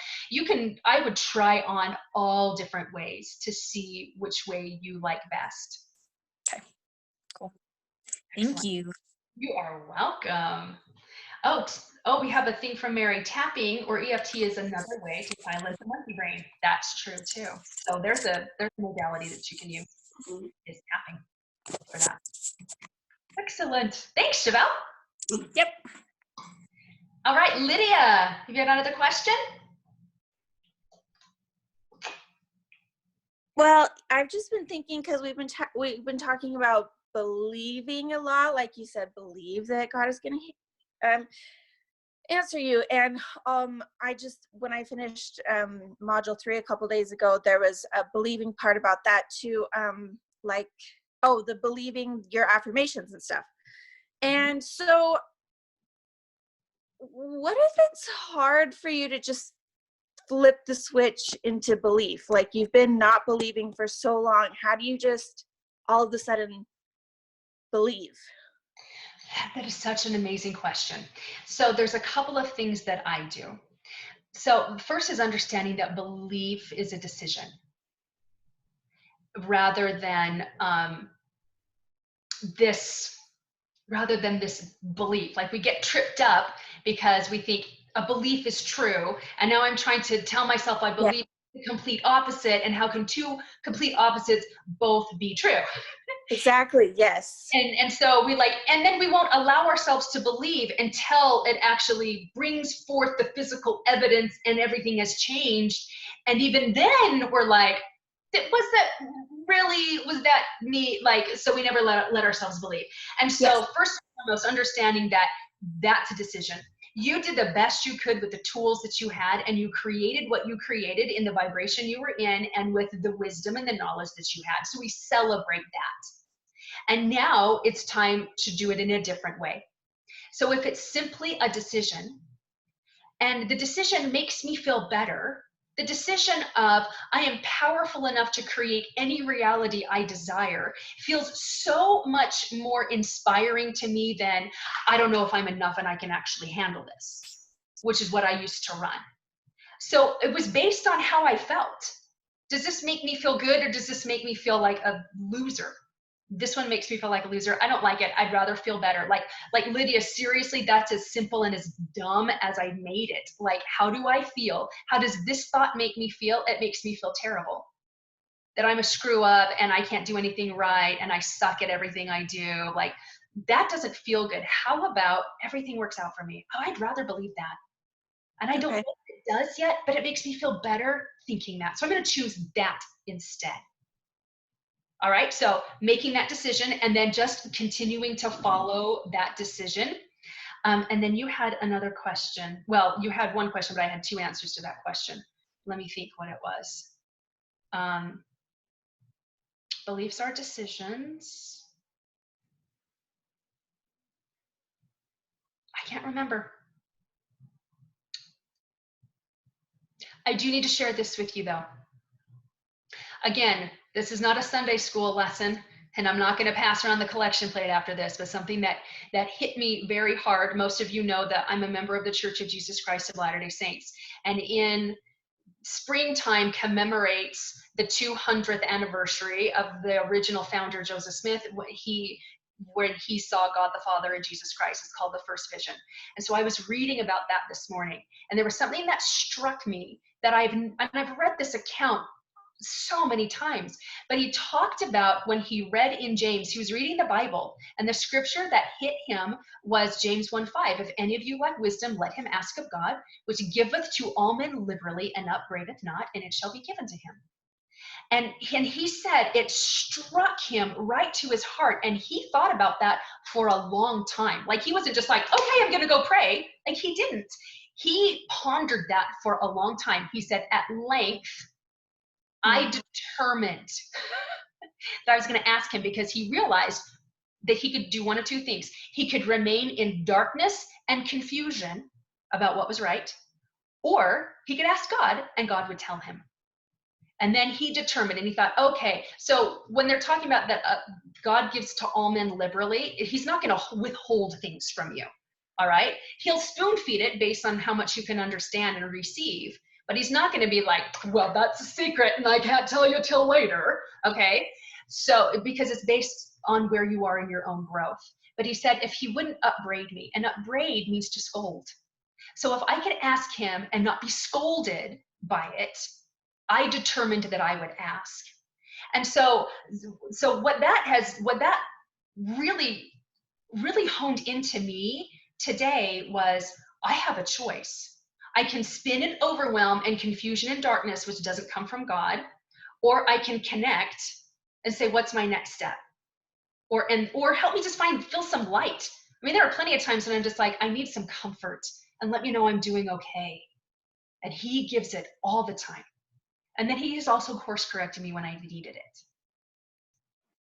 I would try on all different ways to see which way you like best. Okay, cool. Thank Excellent. you. You are welcome. Oh, we have a thing from Mary. Tapping or EFT is another way to silence the monkey brain. That's true too. So there's a modality that you can use, is tapping for that. Excellent. Thanks, Chevelle. Yep. All right, Lydia, have you got another question? Well, I've just been thinking, because we've been talking about believing a lot, like you said, believe that God is going to answer you. And I just, when I finished module 3 a couple days ago, there was a believing part about that too, the believing your affirmations and stuff. And so what if it's hard for you to just flip the switch into belief? Like, you've been not believing for so long. How do you just all of a sudden believe? That is such an amazing question. So there's a couple of things that I do. So first is understanding that belief is a decision rather than this belief. Like, we get tripped up because we think a belief is true, and now I'm trying to tell myself I believe the complete opposite, and how can two complete opposites both be true? Exactly, yes. And so and then we won't allow ourselves to believe until it actually brings forth the physical evidence and everything has changed. And even then we're like, was that me? So we never let ourselves believe. And so first and foremost, understanding that that's a decision. You did the best you could with the tools that you had, and you created what you created in the vibration you were in and with the wisdom and the knowledge that you had. So we celebrate that. And now it's time to do it in a different way. So if it's simply a decision, and the decision makes me feel better, the decision of I am powerful enough to create any reality I desire feels so much more inspiring to me than I don't know if I'm enough and I can actually handle this, which is what I used to run. So it was based on how I felt. Does this make me feel good, or does this make me feel like a loser? This one makes me feel like a loser. I don't like it. I'd rather feel better. Like Lydia, seriously, that's as simple and as dumb as I made it. Like, how do I feel? How does this thought make me feel? It makes me feel terrible. That I'm a screw up and I can't do anything right and I suck at everything I do. Like, that doesn't feel good. How about everything works out for me? Oh, I'd rather believe that. And I don't know if it does yet, but it makes me feel better thinking that. So I'm going to choose that instead. All right, so making that decision and then just continuing to follow that decision. And then you had another question. Well, you had one question, but I had 2 answers to that question. Let me think what it was. Beliefs are decisions. I can't remember. I do need to share this with you though. Again, this is not a Sunday school lesson, and I'm not going to pass around the collection plate after this, but something that hit me very hard. Most of you know that I'm a member of the Church of Jesus Christ of Latter-day Saints, and in springtime commemorates the 200th anniversary of the original founder, Joseph Smith, when he saw God the Father and Jesus Christ. It's called the First Vision. And so I was reading about that this morning, and there was something that struck me that I've read this account so many times, but he talked about when he read in James, he was reading the Bible, and the scripture that hit him was James 1:5. If any of you lack wisdom, let him ask of God, which giveth to all men liberally and upbraideth not, and it shall be given to him. And he said it struck him right to his heart, and he thought about that for a long time. Like, he wasn't just like, okay, I'm gonna go pray. Like, he didn't. He pondered that for a long time. He said, at length, I determined that I was going to ask him, because he realized that he could do one of two things. He could remain in darkness and confusion about what was right, or he could ask God and God would tell him. And then he determined, and he thought, okay, so when they're talking about that God gives to all men liberally, he's not going to withhold things from you. All right. He'll spoon feed it based on how much you can understand and receive, but he's not going to be like, well, that's a secret and I can't tell you till later. Okay. So, because it's based on where you are in your own growth. But he said, if he wouldn't upbraid me, and upbraid means to scold. So if I could ask him and not be scolded by it, I determined that I would ask. And so what that really honed into me today was, I have a choice. I can spin in overwhelm and confusion and darkness, which doesn't come from God, or I can connect and say, what's my next step? Or help me just feel some light. I mean, there are plenty of times when I'm just like, I need some comfort and let me know I'm doing okay. And he gives it all the time. And then he has also course corrected me when I needed it.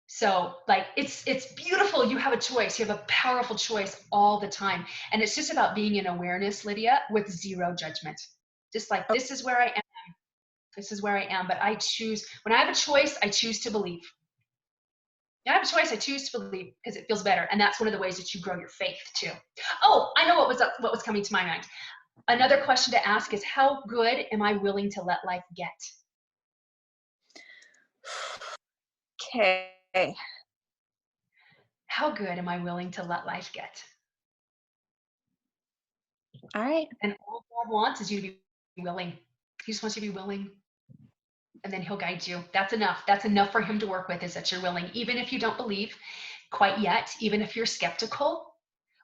So like, it's beautiful. You have a choice. You have a powerful choice all the time. And it's just about being in awareness, Lydia, with zero judgment. Just like, this is where I am. This is where I am. But I choose, when I have a choice, I choose to believe. I have a choice. I choose to believe because it feels better. And that's one of the ways that you grow your faith too. Oh, I know what was coming to my mind. Another question to ask is, how good am I willing to let life get? Okay. How good am I willing to let life get? All right. And all God wants is you to be willing. He just wants you to be willing. And then he'll guide you. That's enough. That's enough for him to work with, is that you're willing. Even if you don't believe quite yet, even if you're skeptical.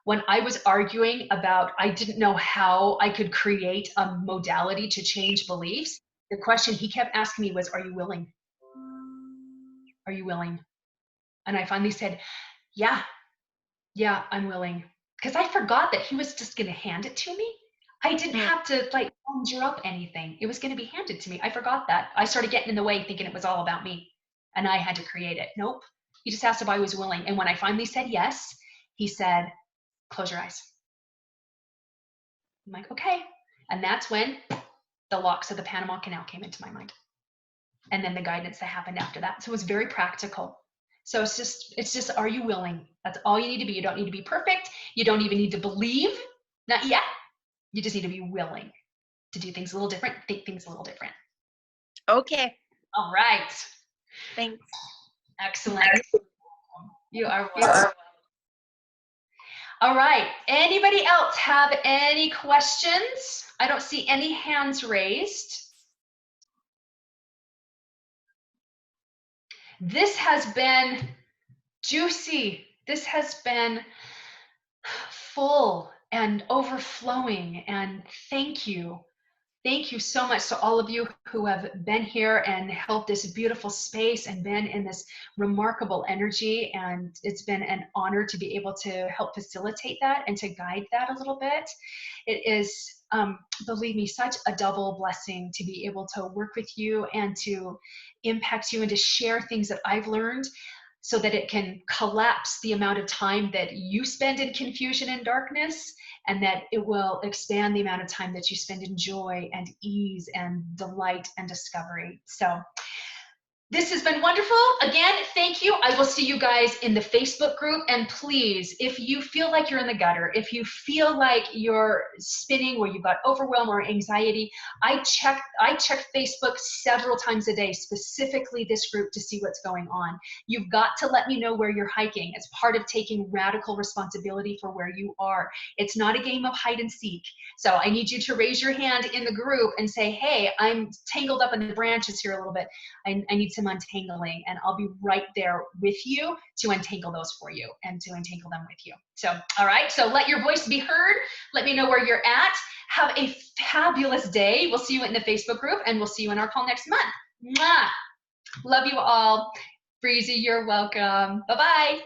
When I was arguing about, I didn't know how I could create a modality to change beliefs, the question he kept asking me was, are you willing? Are you willing? And I finally said, yeah, I'm willing. Because I forgot that he was just going to hand it to me. I didn't have to like conjure up anything. It was going to be handed to me. I forgot that. I started getting in the way thinking it was all about me and I had to create it. Nope. He just asked if I was willing. And when I finally said yes, he said, close your eyes. I'm like, okay. And that's when the locks of the Panama Canal came into my mind. And then the guidance that happened after that. So it was very practical. So it's just, are you willing? That's all you need to be. You don't need to be perfect. You don't even need to believe. Not yet. You just need to be willing to do things a little different, think things a little different. Okay. All right. Thanks. Excellent. You are welcome. All right. Anybody else have any questions? I don't see any hands raised. This has been juicy. This has been full and overflowing, and thank you. Thank you so much to all of you who have been here and held this beautiful space and been in this remarkable energy. And it's been an honor to be able to help facilitate that and to guide that a little bit. It is, believe me, such a double blessing to be able to work with you and to impact you and to share things that I've learned, so that it can collapse the amount of time that you spend in confusion and darkness, and that it will expand the amount of time that you spend in joy and ease and delight and discovery. So this has been wonderful. Again, thank you. I will see you guys in the Facebook group. And please, if you feel like you're in the gutter, if you feel like you're spinning where you've got overwhelm or anxiety, I check Facebook several times a day, specifically this group, to see what's going on. You've got to let me know where you're hiking. It's part of taking radical responsibility for where you are. It's not a game of hide and seek. So I need you to raise your hand in the group and say, hey, I'm tangled up in the branches here a little bit. I need some untangling, and I'll be right there with you to untangle those for you and to untangle them with you. So, all right, so let your voice be heard. Let me know where you're at. Have a fabulous day. We'll see you in the Facebook group, and we'll see you in our call next month. Mwah! Love you all. Breezy, you're welcome. Bye-bye.